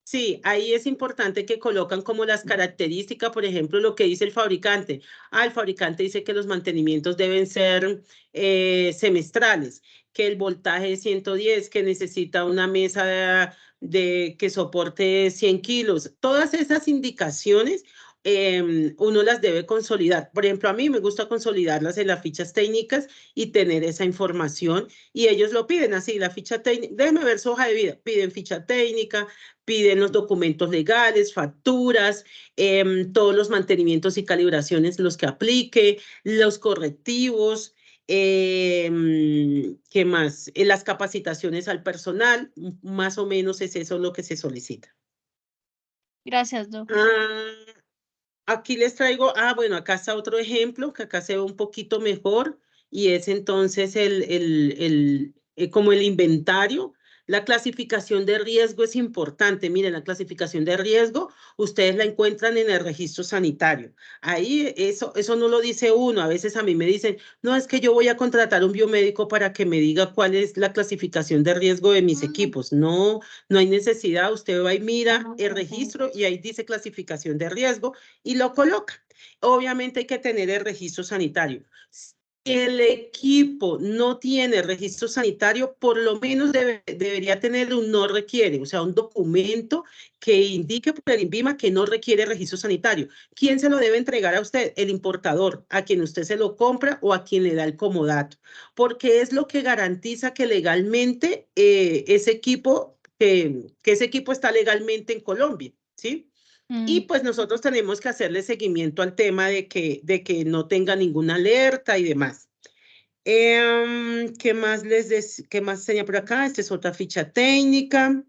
Sí, ahí es importante que colocan como las características, por ejemplo, lo que dice el fabricante. El fabricante dice que los mantenimientos deben ser semestrales, que el voltaje es 110, que necesita una mesa que soporte 100 kilos. Todas esas indicaciones uno las debe consolidar. Por ejemplo, a mí me gusta consolidarlas en las fichas técnicas y tener esa información y ellos lo piden así, la ficha técnica, déjeme ver su hoja de vida, piden ficha técnica, piden los documentos legales, facturas, todos los mantenimientos y calibraciones, los que aplique, los correctivos, ¿qué más? Las capacitaciones al personal, más o menos es eso lo que se solicita. Gracias, Doc. Aquí les traigo, bueno, acá está otro ejemplo, que acá se ve un poquito mejor, y es entonces como el inventario. La clasificación de riesgo es importante. Miren, la clasificación de riesgo, ustedes la encuentran en el registro sanitario. Ahí eso no lo dice uno. A veces a mí me dicen, no, es que yo voy a contratar un biomédico para que me diga cuál es la clasificación de riesgo de mis equipos. No, no hay necesidad. Usted va y mira el registro y ahí dice clasificación de riesgo y lo coloca. Obviamente hay que tener el registro sanitario. Si el equipo no tiene registro sanitario, por lo menos debería tener un no requiere, o sea, un documento que indique por el INVIMA que no requiere registro sanitario. ¿Quién se lo debe entregar a usted? El importador, a quien usted se lo compra o a quien le da el comodato, porque es lo que garantiza que legalmente ese equipo está legalmente en Colombia, ¿sí? Y pues nosotros tenemos que hacerle seguimiento al tema de que no tenga ninguna alerta y demás. ¿Qué más tenía por acá? Esta es otra ficha técnica.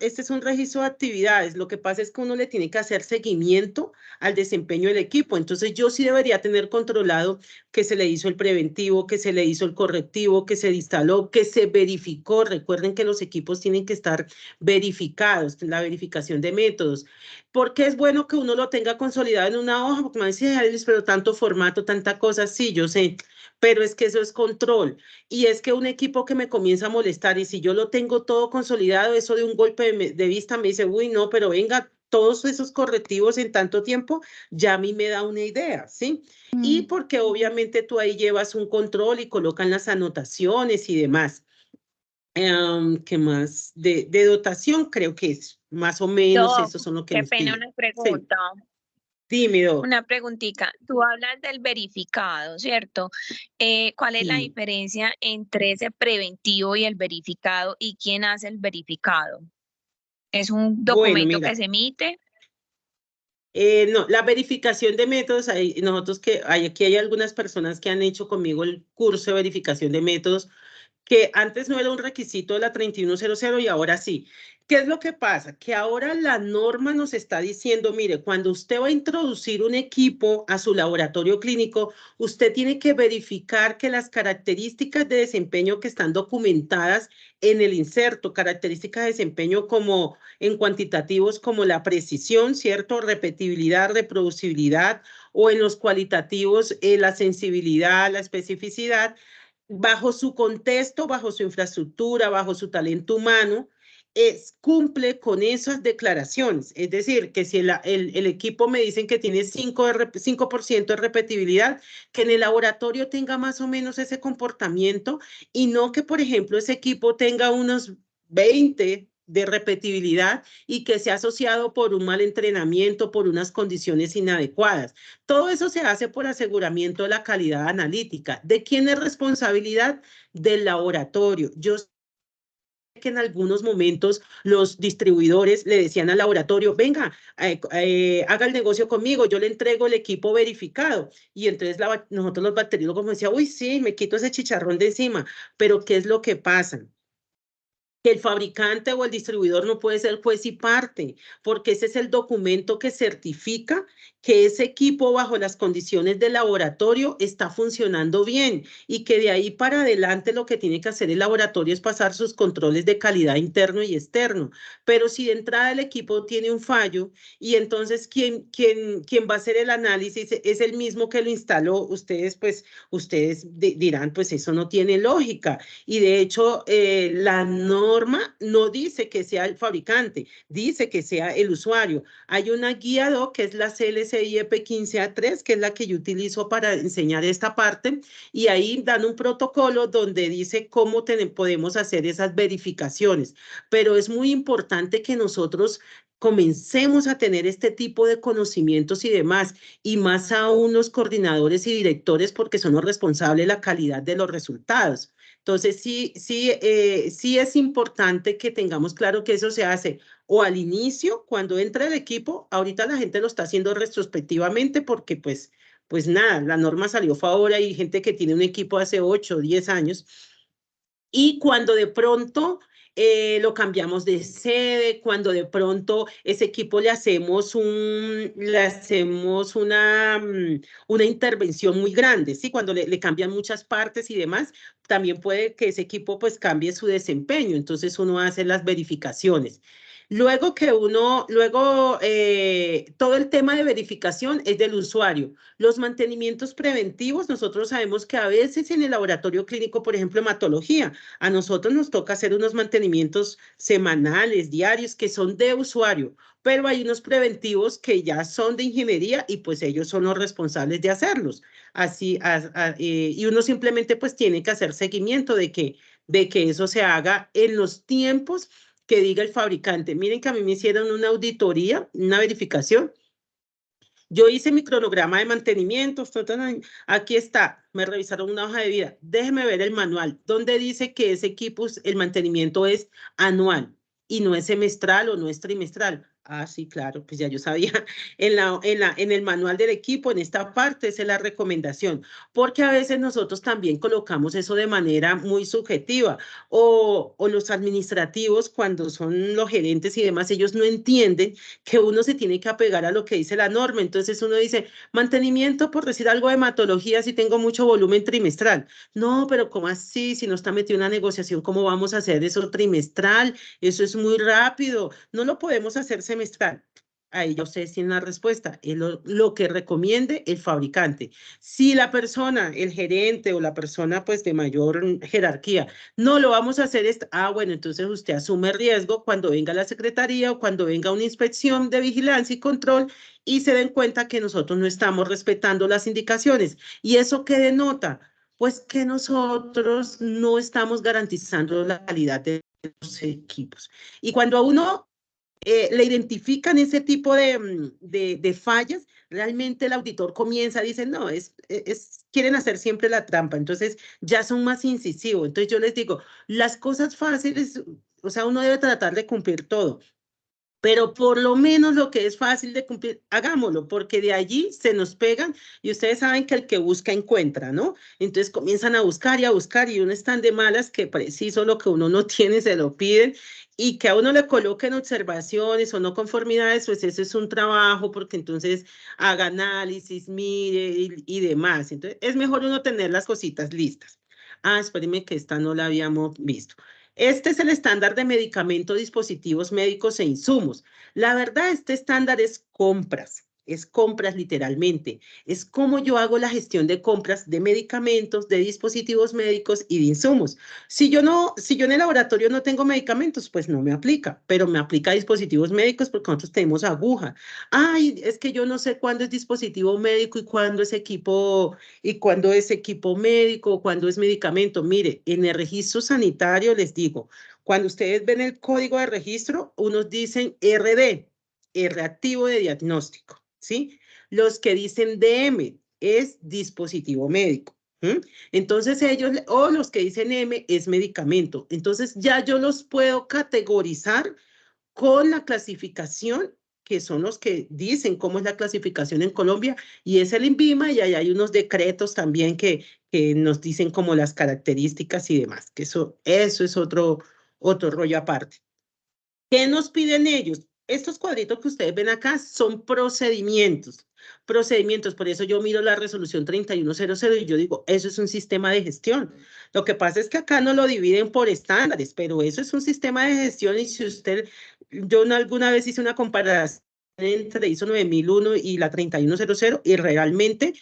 Este es un registro de actividades. Lo que pasa es que uno le tiene que hacer seguimiento al desempeño del equipo. Entonces yo sí debería tener controlado que se le hizo el preventivo, que se le hizo el correctivo, que se instaló, que se verificó. Recuerden que los equipos tienen que estar verificados, la verificación de métodos. ¿Por qué es bueno que uno lo tenga consolidado en una hoja? Porque me decía, pero tanto formato, tanta cosa. Sí, yo sé, pero es que eso es control. Y es que un equipo que me comienza a molestar y si yo lo tengo todo consolidado, eso de un golpe de vista me dice, uy, no, pero venga, todos esos correctivos en tanto tiempo, ya a mí me da una idea, ¿sí? Y porque obviamente tú ahí llevas un control y colocan las anotaciones y demás. ¿Qué más? De dotación creo que es más o menos Doc, eso son lo que qué nos pena piden. una pregunta. Dime, Doc. Una preguntita. Tú hablas del verificado, ¿cierto? ¿Cuál es la Sí. diferencia entre ese preventivo y el verificado y quién hace el verificado? ¿Es un documento Bueno, mira. que se emite? No, la verificación de métodos, aquí hay algunas personas que han hecho conmigo el curso de verificación de métodos, que antes no era un requisito de la 3100 y ahora sí. ¿Qué es lo que pasa? Que ahora la norma nos está diciendo, mire, cuando usted va a introducir un equipo a su laboratorio clínico, usted tiene que verificar que las características de desempeño que están documentadas en el inserto, características de desempeño como en cuantitativos como la precisión, ¿cierto? Repetibilidad, reproducibilidad, o en los cualitativos, la sensibilidad, la especificidad, bajo su contexto, bajo su infraestructura, bajo su talento humano, cumple con esas declaraciones. Es decir, que si el equipo me dicen que tiene 5% de repetibilidad, que en el laboratorio tenga más o menos ese comportamiento y no que, por ejemplo, ese equipo tenga unos 20 de repetibilidad y que sea asociado por un mal entrenamiento, por unas condiciones inadecuadas. Todo eso se hace por aseguramiento de la calidad analítica. ¿De quién es responsabilidad? Del laboratorio. Yo sé que en algunos momentos los distribuidores le decían al laboratorio, venga, haga el negocio conmigo, yo le entrego el equipo verificado. Y entonces nosotros los bacteriólogos me decían, uy, sí, me quito ese chicharrón de encima. Pero ¿qué es lo que pasa? Que el fabricante o el distribuidor no puede ser juez y parte, porque ese es el documento que certifica que ese equipo bajo las condiciones del laboratorio está funcionando bien y que de ahí para adelante lo que tiene que hacer el laboratorio es pasar sus controles de calidad interno y externo. Pero si de entrada el equipo tiene un fallo y entonces quien va a hacer el análisis es el mismo que lo instaló, ustedes dirán, pues eso no tiene lógica. Y de hecho, la norma no dice que sea el fabricante, dice que sea el usuario. Hay una guía DOC que es la CLCIEP 15A3, que es la que yo utilizo para enseñar esta parte, y ahí dan un protocolo donde dice cómo podemos hacer esas verificaciones. Pero es muy importante que nosotros comencemos a tener este tipo de conocimientos y demás, y más aún los coordinadores y directores, porque son los responsables de la calidad de los resultados. Entonces, sí es importante que tengamos claro que eso se hace o al inicio, cuando entra el equipo. Ahorita la gente lo está haciendo retrospectivamente porque pues nada, la norma salió a favor, hay gente que tiene un equipo hace 8 o 10 años, y cuando de pronto lo cambiamos de sede, cuando de pronto ese equipo le hacemos una intervención muy grande, ¿sí? Cuando le cambian muchas partes y demás, también puede que ese equipo pues cambie su desempeño, entonces uno hace las verificaciones. Luego todo el tema de verificación es del usuario. Los mantenimientos preventivos, nosotros sabemos que a veces en el laboratorio clínico, por ejemplo, hematología, a nosotros nos toca hacer unos mantenimientos semanales, diarios, que son de usuario, pero hay unos preventivos que ya son de ingeniería y pues ellos son los responsables de hacerlos. Y uno simplemente pues tiene que hacer seguimiento de que eso se haga en los tiempos que diga el fabricante. Miren que a mí me hicieron una auditoría, una verificación. Yo hice mi cronograma de mantenimiento, aquí está, me revisaron una hoja de vida. Déjeme ver el manual, donde dice que ese equipo, el mantenimiento es anual y no es semestral o no es trimestral. Ah, sí, claro, pues ya yo sabía. En el manual del equipo, en esta parte, esa es la recomendación, porque a veces nosotros también colocamos eso de manera muy subjetiva, o los administrativos, cuando son los gerentes y demás, ellos no entienden que uno se tiene que apegar a lo que dice la norma. Entonces uno dice, mantenimiento, por decir algo de hematología, si tengo mucho volumen trimestral. No, pero ¿cómo así? Si no está metido en una negociación, ¿cómo vamos a hacer eso trimestral? Eso es muy rápido, no lo podemos hacer semestral. Ahí ya ustedes tienen la respuesta, es lo que recomiende el fabricante. Si la persona, el gerente o la persona pues de mayor jerarquía, no lo vamos a hacer, bueno, entonces usted asume riesgo cuando venga la secretaría o cuando venga una inspección de vigilancia y control y se den cuenta que nosotros no estamos respetando las indicaciones. ¿Y eso qué denota? Pues que nosotros no estamos garantizando la calidad de los equipos. Y cuando a uno le identifican ese tipo de fallas, realmente el auditor comienza, dice, no, quieren hacer siempre la trampa, entonces ya son más incisivos. Entonces yo les digo, las cosas fáciles, o sea, uno debe tratar de cumplir todo, pero por lo menos lo que es fácil de cumplir, hagámoslo, porque de allí se nos pegan y ustedes saben que el que busca encuentra, ¿no? Entonces comienzan a buscar y uno están de malas que preciso lo que uno no tiene se lo piden, y que a uno le coloquen observaciones o no conformidades, pues eso es un trabajo, porque entonces haga análisis, mire y demás. Entonces es mejor uno tener las cositas listas. Ah, espérenme que esta no la habíamos visto. Este es el estándar de medicamentos, dispositivos médicos e insumos. La verdad, este estándar es compras. es compras literalmente. Es cómo yo hago la gestión de compras de medicamentos, de dispositivos médicos y de insumos. Si yo en el laboratorio no tengo medicamentos, pues no me aplica, pero me aplica a dispositivos médicos porque nosotros tenemos aguja. Ay, es que yo no sé cuándo es dispositivo médico y cuándo es equipo médico, cuándo es medicamento. Mire, en el registro sanitario les digo, cuando ustedes ven el código de registro, unos dicen RD, reactivo de diagnóstico, ¿sí? Los que dicen DM es dispositivo médico. Entonces ellos, o los que dicen M es medicamento. Entonces ya yo los puedo categorizar con la clasificación, que son los que dicen cómo es la clasificación en Colombia, y es el INVIMA, y ahí hay unos decretos también que nos dicen como las características y demás, que eso es otro rollo aparte. ¿Qué nos piden ellos? Estos cuadritos que ustedes ven acá son procedimientos. Por eso yo miro la resolución 3100 y yo digo, eso es un sistema de gestión. Lo que pasa es que acá no lo dividen por estándares, pero eso es un sistema de gestión y si yo alguna vez hice una comparación entre ISO 9001 y la 3100 y realmente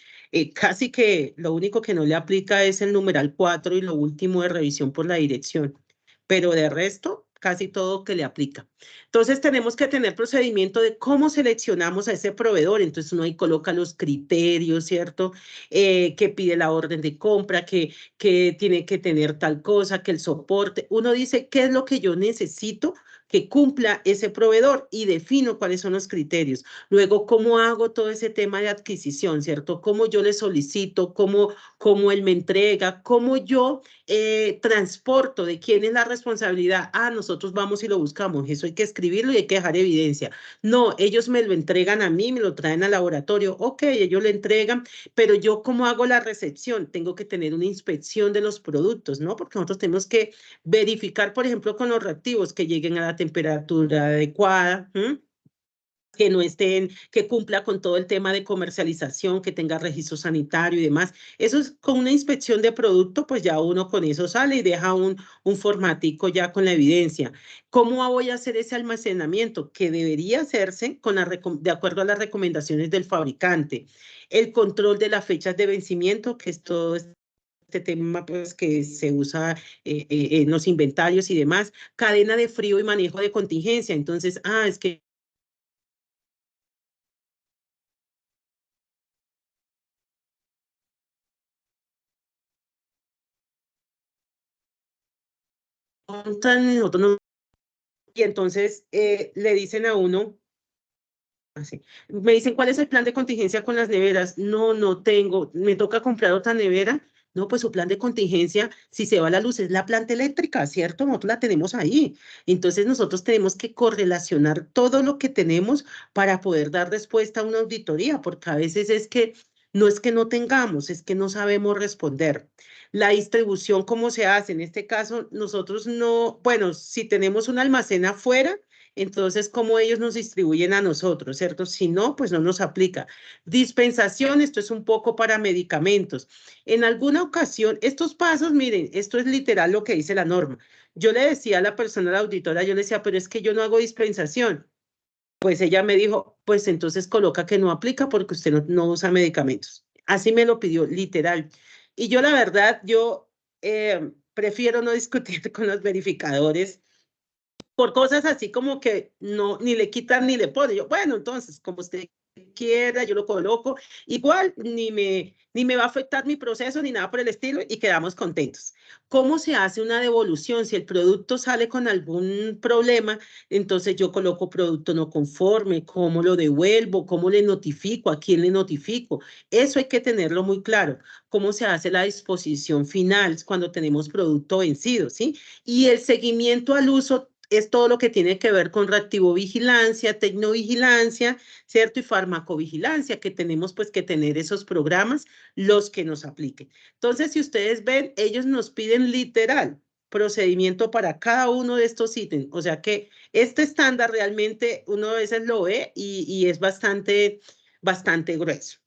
casi que lo único que no le aplica es el numeral 4 y lo último de revisión por la dirección, pero de resto casi todo que le aplica. Entonces tenemos que tener procedimiento de cómo seleccionamos a ese proveedor. Entonces uno ahí coloca los criterios, ¿cierto? Que pide la orden de compra, que tiene que tener tal cosa, que el soporte. Uno dice qué es lo que yo necesito que cumpla ese proveedor y defino cuáles son los criterios. Luego, ¿cómo hago todo ese tema de adquisición, ¿cierto? ¿Cómo yo le solicito? ¿Cómo él me entrega? ¿Cómo yo transporto? ¿De quién es la responsabilidad? Ah, nosotros vamos y lo buscamos. Eso hay que escribirlo y hay que dejar evidencia. No, ellos me lo entregan a mí, me lo traen al laboratorio. Ok, ellos le entregan, pero yo ¿cómo hago la recepción? Tengo que tener una inspección de los productos, ¿no? Porque nosotros tenemos que verificar, por ejemplo, con los reactivos que lleguen a la temperatura adecuada, que no estén, que cumpla con todo el tema de comercialización, que tenga registro sanitario y demás. Eso es con una inspección de producto, pues ya uno con eso sale y deja un formatico ya con la evidencia. ¿Cómo voy a hacer ese almacenamiento? Que debería hacerse de acuerdo a las recomendaciones del fabricante. El control de las fechas de vencimiento, que es todo este tema pues, que se usa en los inventarios y demás. Cadena de frío y manejo de contingencia. Entonces, es que y entonces le dicen a uno, así, me dicen, ¿cuál es el plan de contingencia con las neveras? No tengo, me toca comprar otra nevera. No, pues su plan de contingencia, si se va la luz, es la planta eléctrica, ¿cierto? Nosotros la tenemos ahí. Entonces nosotros tenemos que correlacionar todo lo que tenemos para poder dar respuesta a una auditoría, porque a veces es que no tengamos, es que no sabemos responder. La distribución, ¿cómo se hace? En este caso, nosotros no, bueno, si tenemos un almacén afuera, entonces, ¿cómo ellos nos distribuyen a nosotros, cierto? Si no, pues no nos aplica. Dispensación, esto es un poco para medicamentos. En alguna ocasión, estos pasos, miren, esto es literal lo que dice la norma. Yo le decía a la persona, la auditora, yo le decía, pero es que yo no hago dispensación. Pues ella me dijo, pues entonces coloca que no aplica porque usted no usa medicamentos. Así me lo pidió, literal. Y yo la verdad, yo prefiero no discutir con los verificadores por cosas así como que no, ni le quitan ni le ponen. Yo, bueno, entonces, como usted quiera, yo lo coloco. Igual ni me va a afectar mi proceso ni nada por el estilo y quedamos contentos. ¿Cómo se hace una devolución? Si el producto sale con algún problema, entonces yo coloco producto no conforme, ¿cómo lo devuelvo? ¿Cómo le notifico? ¿A quién le notifico? Eso hay que tenerlo muy claro. ¿Cómo se hace la disposición final cuando tenemos producto vencido? ¿Sí? Y el seguimiento al uso es todo lo que tiene que ver con reactivovigilancia, tecnovigilancia, ¿cierto? Y farmacovigilancia, que tenemos pues que tener esos programas, los que nos apliquen. Entonces, si ustedes ven, ellos nos piden literal procedimiento para cada uno de estos ítems. O sea que este estándar realmente uno a veces lo ve y es bastante grueso.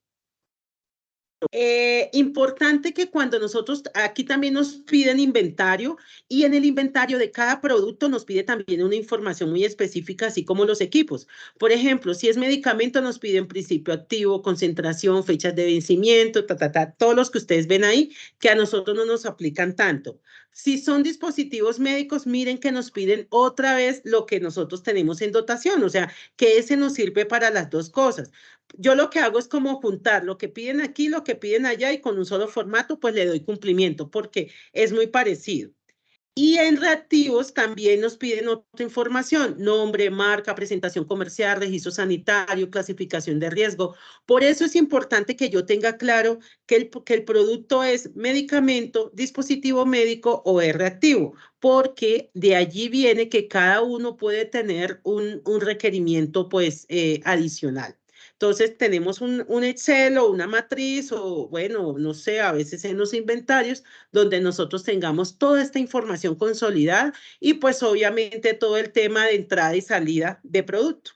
Importante que cuando nosotros, aquí también nos piden inventario y en el inventario de cada producto nos pide también una información muy específica, así como los equipos. Por ejemplo, si es medicamento nos piden principio activo, concentración, fechas de vencimiento, todos los que ustedes ven ahí, que a nosotros no nos aplican tanto. Si son dispositivos médicos, miren que nos piden otra vez lo que nosotros tenemos en dotación, o sea, que ese nos sirve para las dos cosas. Yo lo que hago es como juntar lo que piden aquí, lo que piden allá y con un solo formato pues le doy cumplimiento porque es muy parecido. Y en reactivos también nos piden otra información, nombre, marca, presentación comercial, registro sanitario, clasificación de riesgo. Por eso es importante que yo tenga claro que el producto es medicamento, dispositivo médico o es reactivo, porque de allí viene que cada uno puede tener un requerimiento pues adicional. Entonces tenemos un Excel o una matriz o bueno, no sé, a veces en los inventarios donde nosotros tengamos toda esta información consolidada y pues obviamente todo el tema de entrada y salida de producto.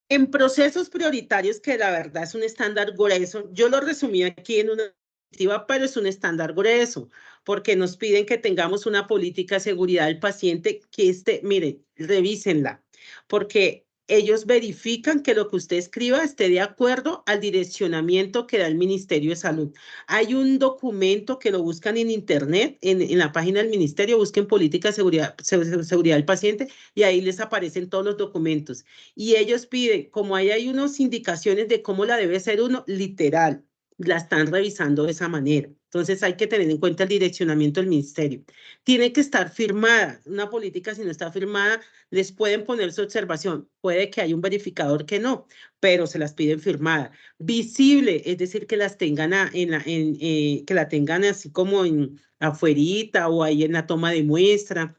En procesos prioritarios, que la verdad es un estándar grueso, yo lo resumí aquí en una diapositiva, pero es un estándar grueso, porque nos piden que tengamos una política de seguridad del paciente que miren, revísenla, porque ellos verifican que lo que usted escriba esté de acuerdo al direccionamiento que da el Ministerio de Salud. Hay un documento que lo buscan en internet, en la página del Ministerio, busquen política de seguridad del paciente y ahí les aparecen todos los documentos. Y ellos piden, como ahí hay unas indicaciones de cómo la debe ser uno, literal, la están revisando de esa manera. Entonces hay que tener en cuenta el direccionamiento del ministerio. Tiene que estar firmada. Una política, si no está firmada, les pueden poner su observación. Puede que haya un verificador que no, pero se las piden firmada. Visible, es decir, que las tengan que la tengan así como en afuerita o ahí en la toma de muestra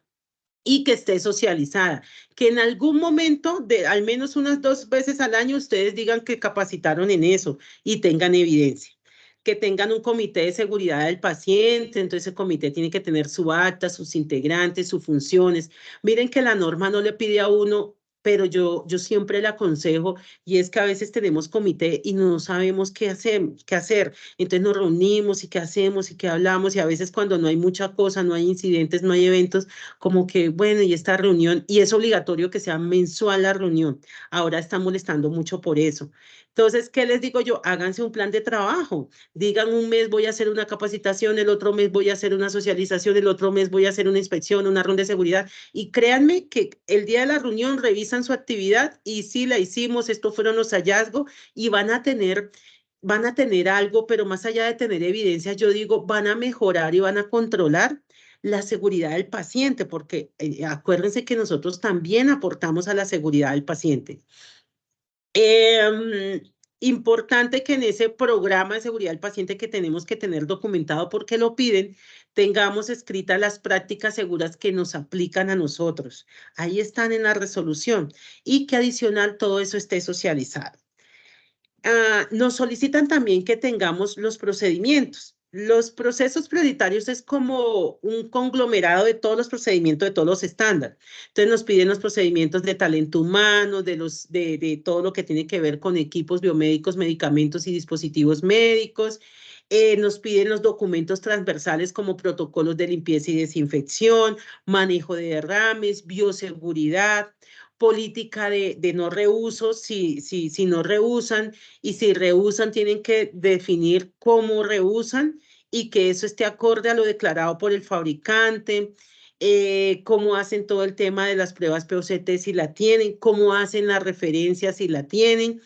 y que esté socializada, que en algún momento, al menos unas 2 veces al año, ustedes digan que capacitaron en eso y tengan evidencia. Que tengan un comité de seguridad del paciente, entonces el comité tiene que tener su acta, sus integrantes, sus funciones. Miren que la norma no le pide a uno, pero yo siempre le aconsejo, y es que a veces tenemos comité y no sabemos qué hacer. Entonces nos reunimos y qué hacemos y qué hablamos, y a veces cuando no hay mucha cosa, no hay incidentes, no hay eventos, como que, bueno, y esta reunión, y es obligatorio que sea mensual la reunión. Ahora está molestando mucho por eso. Entonces, ¿qué les digo yo? Háganse un plan de trabajo. Digan un mes voy a hacer una capacitación, el otro mes voy a hacer una socialización, el otro mes voy a hacer una inspección, una ronda de seguridad. Y créanme que el día de la reunión revisan su actividad y sí la hicimos, estos fueron los hallazgos y van a tener algo, pero más allá de tener evidencia, yo digo, van a mejorar y van a controlar la seguridad del paciente, porque acuérdense que nosotros también aportamos a la seguridad del paciente. Importante que en ese programa de seguridad del paciente que tenemos que tener documentado porque lo piden, tengamos escritas las prácticas seguras que nos aplican a nosotros. Ahí están en la resolución y que adicional todo eso esté socializado. Nos solicitan también que tengamos los procedimientos. Los procesos prioritarios es como un conglomerado de todos los procedimientos, de todos los estándares. Entonces nos piden los procedimientos de talento humano, de todo lo que tiene que ver con equipos biomédicos, medicamentos y dispositivos médicos. Nos piden los documentos transversales como protocolos de limpieza y desinfección, manejo de derrames, bioseguridad, política de no reuso, si no reusan, y si reusan tienen que definir cómo reusan y que eso esté acorde a lo declarado por el fabricante, cómo hacen todo el tema de las pruebas POCT si la tienen, cómo hacen la referencia si la tienen,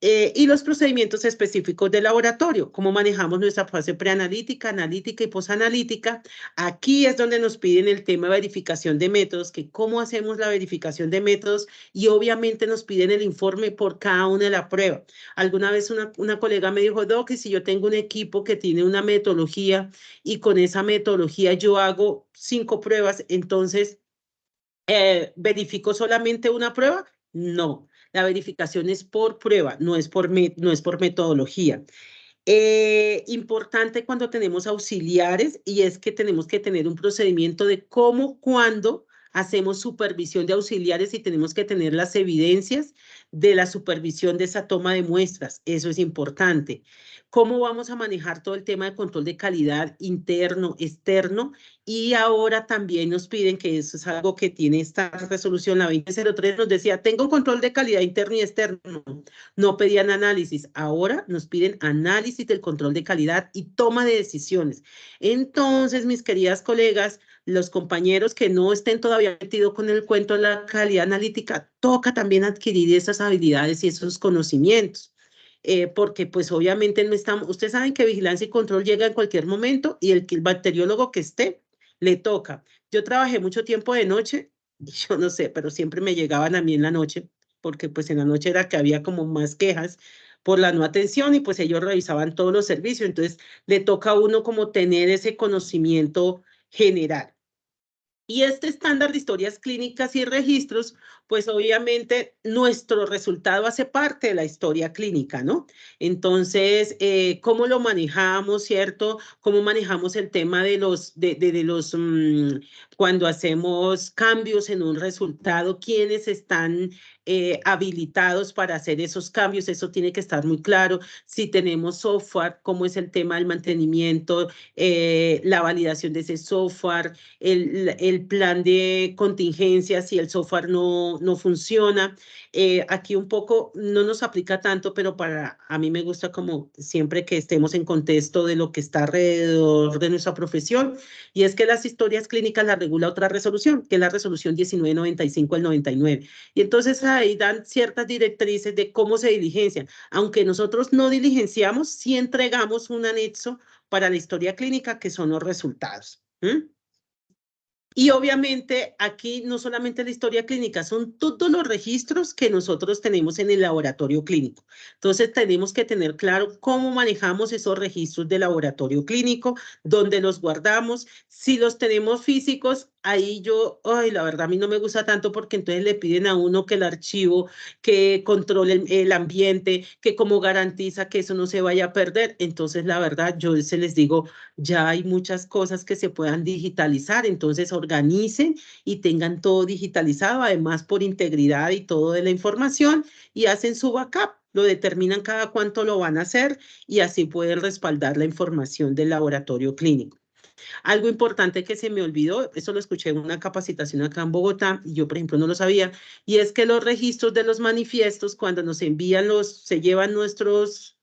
y los procedimientos específicos del laboratorio, cómo manejamos nuestra fase preanalítica, analítica y posanalítica. Aquí es donde nos piden el tema de verificación de métodos, que cómo hacemos la verificación de métodos y obviamente nos piden el informe por cada una de las pruebas. Alguna vez una colega me dijo, Doc, que si yo tengo un equipo que tiene una metodología y con esa metodología yo hago 5 pruebas, entonces, ¿verifico solamente una prueba? No. La verificación es por prueba, no es por metodología. Importante cuando tenemos auxiliares y es que tenemos que tener un procedimiento de cómo, cuándo hacemos supervisión de auxiliares y tenemos que tener las evidencias de la supervisión de esa toma de muestras. Eso es importante. ¿Cómo vamos a manejar todo el tema de control de calidad interno, externo? Y ahora también nos piden, que eso es algo que tiene esta resolución, la 2003 nos decía, tengo control de calidad interno y externo. No pedían análisis. Ahora nos piden análisis del control de calidad y toma de decisiones. Entonces, mis queridas colegas, los compañeros que no estén todavía metidos con el cuento de la calidad analítica, toca también adquirir esas habilidades y esos conocimientos. Porque pues obviamente no estamos, ustedes saben que vigilancia y control llega en cualquier momento y el bacteriólogo que esté, le toca. Yo trabajé mucho tiempo de noche, y yo no sé, pero siempre me llegaban a mí en la noche, porque pues en la noche era que había como más quejas por la no atención y pues ellos revisaban todos los servicios, entonces le toca a uno como tener ese conocimiento general. Y este estándar de historias clínicas y registros, pues obviamente nuestro resultado hace parte de la historia clínica, ¿no? Entonces, ¿cómo lo manejamos, cierto? ¿Cómo manejamos el tema de cuando hacemos cambios en un resultado? ¿Quiénes están habilitados para hacer esos cambios? Eso tiene que estar muy claro. Si tenemos software, ¿cómo es el tema del mantenimiento, la validación de ese software, el plan de contingencia si el software no funciona? Aquí un poco no nos aplica tanto, pero a mí me gusta como siempre que estemos en contexto de lo que está alrededor de nuestra profesión, y es que las historias clínicas las regula otra resolución, que es la resolución 1995 del 99. Y entonces ahí dan ciertas directrices de cómo se diligencian. Aunque nosotros no diligenciamos, sí entregamos un anexo para la historia clínica, que son los resultados. Y obviamente aquí no solamente la historia clínica, son todos los registros que nosotros tenemos en el laboratorio clínico. Entonces tenemos que tener claro cómo manejamos esos registros de laboratorio clínico, dónde los guardamos, si los tenemos físicos. Ahí la verdad a mí no me gusta tanto, porque entonces le piden a uno que el archivo, que controle el ambiente, que cómo garantiza que eso no se vaya a perder. Entonces la verdad yo se les digo, ya hay muchas cosas que se puedan digitalizar, entonces organicen y tengan todo digitalizado, además por integridad y todo de la información, y hacen su backup. Lo determinan cada cuánto lo van a hacer y así pueden respaldar la información del laboratorio clínico. Algo importante que se me olvidó, eso lo escuché en una capacitación acá en Bogotá, y yo, por ejemplo, no lo sabía, y es que los registros de los manifiestos, cuando nos envían se llevan nuestros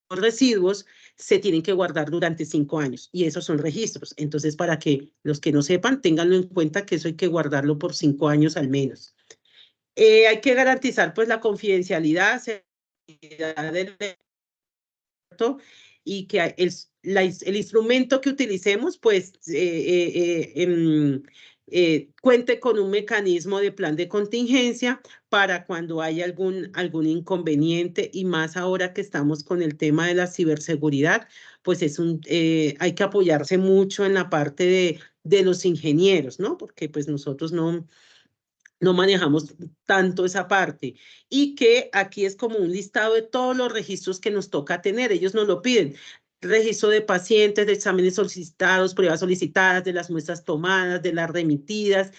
residuos, se tienen que guardar durante 5 años, y esos son registros. Entonces, para que los que no sepan, ténganlo en cuenta, que eso hay que guardarlo por 5 años al menos. Hay que garantizar pues la confidencialidad, seguridad del dato, y que el instrumento que utilicemos pues cuente con un mecanismo de plan de contingencia para cuando haya algún inconveniente, y más ahora que estamos con el tema de la ciberseguridad, pues hay que apoyarse mucho en la parte de los ingenieros, ¿no? Porque pues nosotros no manejamos tanto esa parte, y que aquí es como un listado de todos los registros que nos toca tener. Ellos nos lo piden: registro de pacientes, de exámenes solicitados, pruebas solicitadas, de las muestras tomadas, de las remitidas,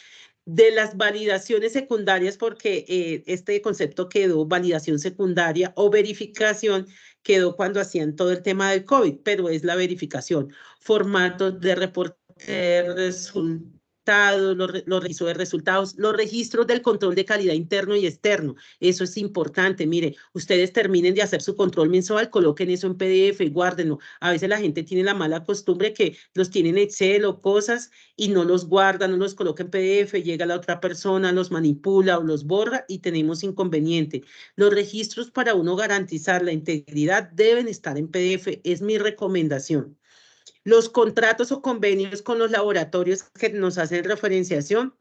de las validaciones secundarias, porque este concepto quedó, validación secundaria o verificación, quedó cuando hacían todo el tema del COVID, pero es la verificación. Formatos de reporte de resultados, los registros de resultados, los registros del control de calidad interno y externo. Eso es importante. Mire, ustedes terminen de hacer su control mensual, coloquen eso en PDF y guárdenlo. A veces la gente tiene la mala costumbre que los tiene en Excel o cosas y no los guarda, no los coloca en PDF, llega la otra persona, los manipula o los borra y tenemos inconveniente. Los registros, para uno garantizar la integridad, deben estar en PDF, es mi recomendación. Los contratos o convenios con los laboratorios que nos hacen referenciación,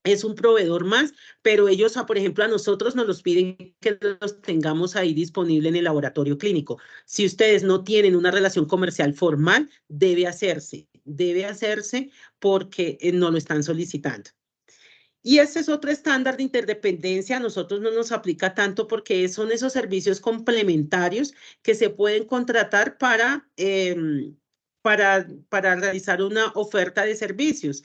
es un proveedor más, pero ellos, por ejemplo, a nosotros nos los piden que los tengamos ahí disponible en el laboratorio clínico. Si ustedes no tienen una relación comercial formal, debe hacerse porque no lo están solicitando. Y ese es otro estándar de interdependencia. A nosotros no nos aplica tanto porque son esos servicios complementarios que se pueden contratar para para realizar una oferta de servicios.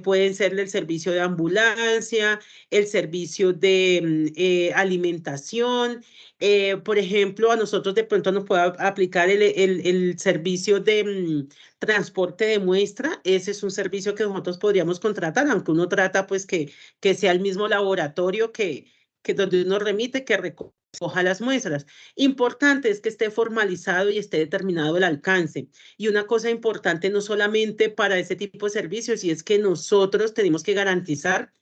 Pueden ser el servicio de ambulancia, el servicio de alimentación. Por ejemplo, a nosotros de pronto nos puede aplicar el servicio de transporte de muestra. Ese es un servicio que nosotros podríamos contratar, aunque uno trata pues que sea el mismo laboratorio que donde uno remite, que recoja las muestras. Importante es que esté formalizado y esté determinado el alcance. Y una cosa importante no solamente para ese tipo de servicios, y es que nosotros tenemos que garantizar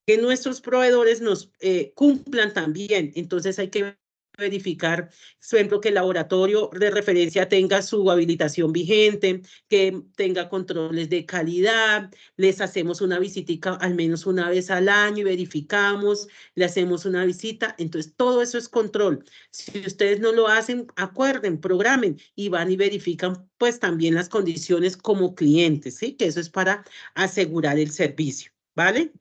que nuestros proveedores nos cumplan también. Entonces hay que verificar, por ejemplo, que el laboratorio de referencia tenga su habilitación vigente, que tenga controles de calidad. Les hacemos una visitica al menos una vez al año y verificamos, le hacemos una visita. Entonces todo eso es control. Si ustedes no lo hacen, acuerden, programen y van y verifican pues también las condiciones como clientes, ¿sí? Que eso es para asegurar el servicio, ¿vale?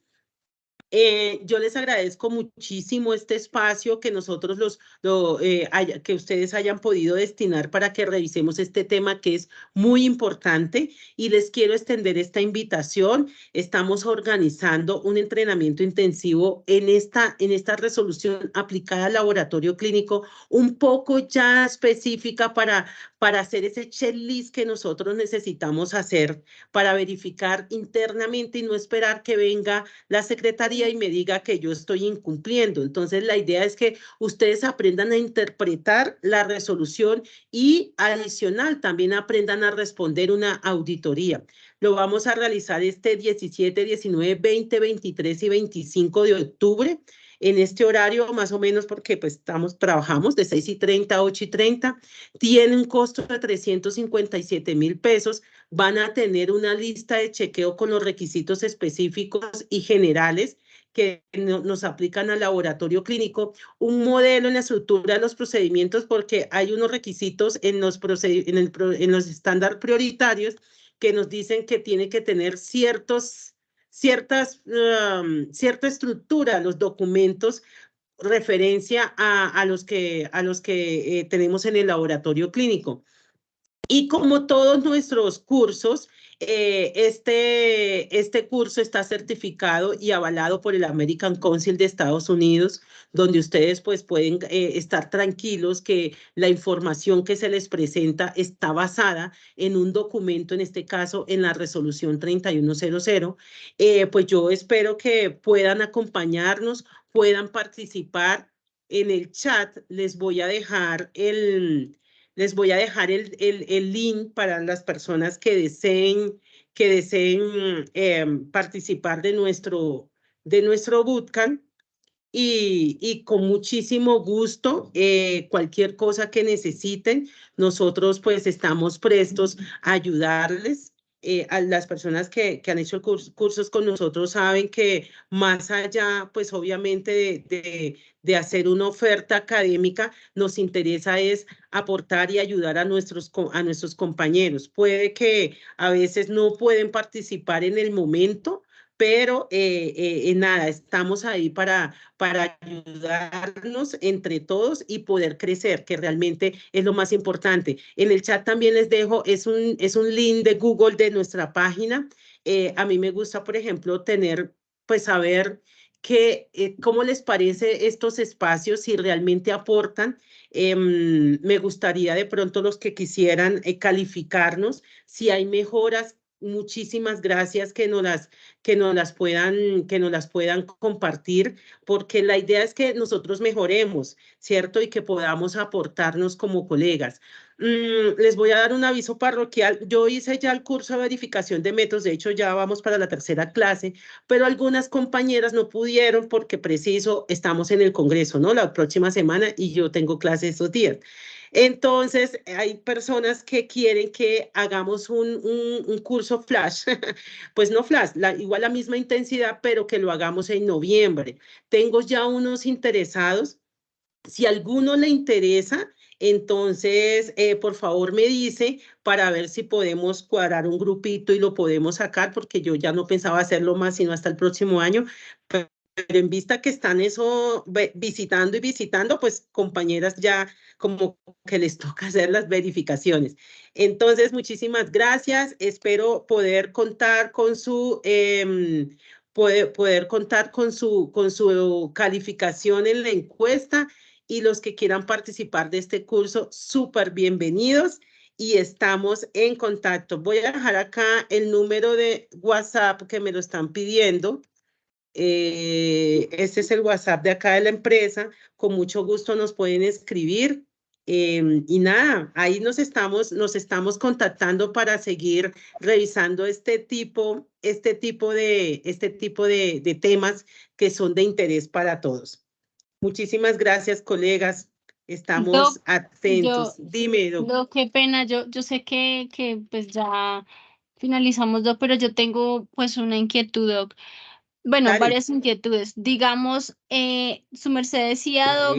Yo les agradezco muchísimo este espacio que nosotros que ustedes hayan podido destinar para que revisemos este tema que es muy importante, y les quiero extender esta invitación. Estamos organizando un entrenamiento intensivo en esta resolución aplicada al laboratorio clínico, un poco ya específica para hacer ese checklist que nosotros necesitamos hacer para verificar internamente y no esperar que venga la secretaría y me diga que yo estoy incumpliendo. Entonces, la idea es que ustedes aprendan a interpretar la resolución y adicional también aprendan a responder una auditoría. Lo vamos a realizar este 17, 19, 20, 23 y 25 de octubre. En este horario, más o menos, porque pues trabajamos de 6:30 a 8:30, tiene un costo de 357.000 pesos. Van a tener una lista de chequeo con los requisitos específicos y generales que nos aplican al laboratorio clínico, un modelo en la estructura de los procedimientos, porque hay unos requisitos en los estándares prioritarios que nos dicen que tiene que tener cierta estructura los documentos referencia a los que tenemos en el laboratorio clínico. Y como todos nuestros cursos, este curso está certificado y avalado por el American Council de Estados Unidos, donde ustedes pues pueden estar tranquilos que la información que se les presenta está basada en un documento, en este caso en la resolución 3100. Pues yo espero que puedan acompañarnos, puedan participar. En el chat les voy a dejar el link para las personas que deseen participar de nuestro bootcamp, y con muchísimo gusto, cualquier cosa que necesiten, nosotros pues estamos prestos a ayudarles. A las personas que han hecho cursos con nosotros saben que más allá, pues obviamente de hacer una oferta académica, nos interesa es aportar y ayudar a nuestros compañeros. Puede que a veces no pueden participar en el momento, pero nada, estamos ahí para ayudarnos entre todos y poder crecer, que realmente es lo más importante. En el chat también les dejo, es un link de Google de nuestra página. A mí me gusta, por ejemplo, saber cómo les parece estos espacios, si realmente aportan. Me gustaría de pronto los que quisieran calificarnos, si hay mejoras. Muchísimas gracias que nos las puedan compartir, porque la idea es que nosotros mejoremos, ¿cierto? Y que podamos aportarnos como colegas. Les voy a dar un aviso parroquial. Yo hice ya el curso de verificación de métodos, de hecho ya vamos para la 3ª clase, pero algunas compañeras no pudieron porque preciso estamos en el Congreso, ¿no? La próxima semana, y yo tengo clase estos días. Entonces, hay personas que quieren que hagamos un curso flash, pues no flash, igual la misma intensidad, pero que lo hagamos en noviembre. Tengo ya unos interesados. Si a alguno le interesa, entonces, por favor me dice para ver si podemos cuadrar un grupito y lo podemos sacar, porque yo ya no pensaba hacerlo más sino hasta el próximo año. en vista que están eso visitando y visitando, pues compañeras ya como que les toca hacer las verificaciones. Entonces, muchísimas gracias. Espero poder contar con su poder contar con su calificación en la encuesta, y los que quieran participar de este curso, súper bienvenidos y estamos en contacto. Voy a dejar acá el número de WhatsApp que me lo están pidiendo. Este es el WhatsApp de acá de la empresa. Con mucho gusto nos pueden escribir. Y nada, ahí nos estamos contactando para seguir revisando este tipo de temas que son de interés para todos. Muchísimas gracias, colegas. Estamos Doc, atentos. Dime, Doc. Doc, qué pena, yo sé que pues ya finalizamos, Doc, pero yo tengo pues una inquietud, Doc. Bueno, Dale. varias inquietudes. Digamos, su merced decía, Doc,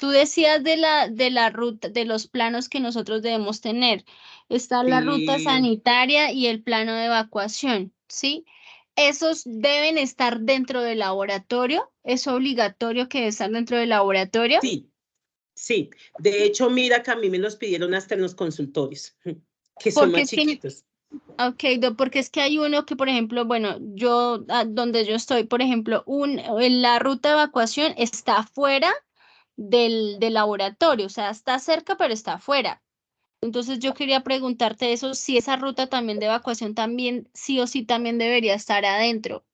tú decías de la ruta, de los planos que nosotros debemos tener. Está la ruta Sí. sanitaria y el plano de evacuación, ¿sí? ¿Esos deben estar dentro del laboratorio? ¿Es obligatorio que estar dentro del laboratorio? Sí, sí. De hecho, mira que a mí me los pidieron hasta en los consultorios, que son Porque más es que chiquitos. Ok, porque es que hay uno que, por ejemplo, bueno, yo, donde yo estoy, por ejemplo, la ruta de evacuación está fuera del laboratorio, o sea, está cerca, pero está afuera. Entonces yo quería preguntarte eso, si esa ruta también de evacuación también, sí o sí también debería estar adentro.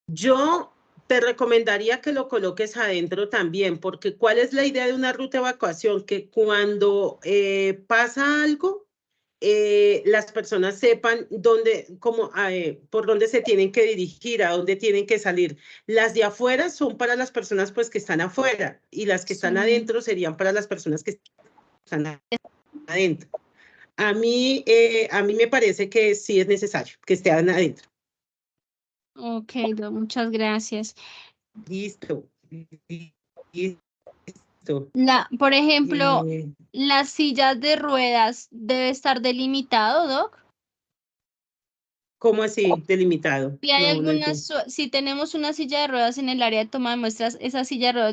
Yo te recomendaría que lo coloques adentro también, porque ¿cuál es la idea de una ruta de evacuación? Que cuando pasa algo, las personas sepan por dónde se tienen que dirigir, a dónde tienen que salir. Las de afuera son para las personas pues que están afuera, y las que están Sí. adentro serían para las personas que están adentro. A mí me parece que sí es necesario que estén adentro. Ok, muchas gracias. Listo. Listo. Por ejemplo, Eh, las sillas de ruedas debe estar delimitado, Doc. ¿Cómo así delimitado? Si hay No entiendo. si tenemos una silla de ruedas en el área de toma de muestras, esa silla de ruedas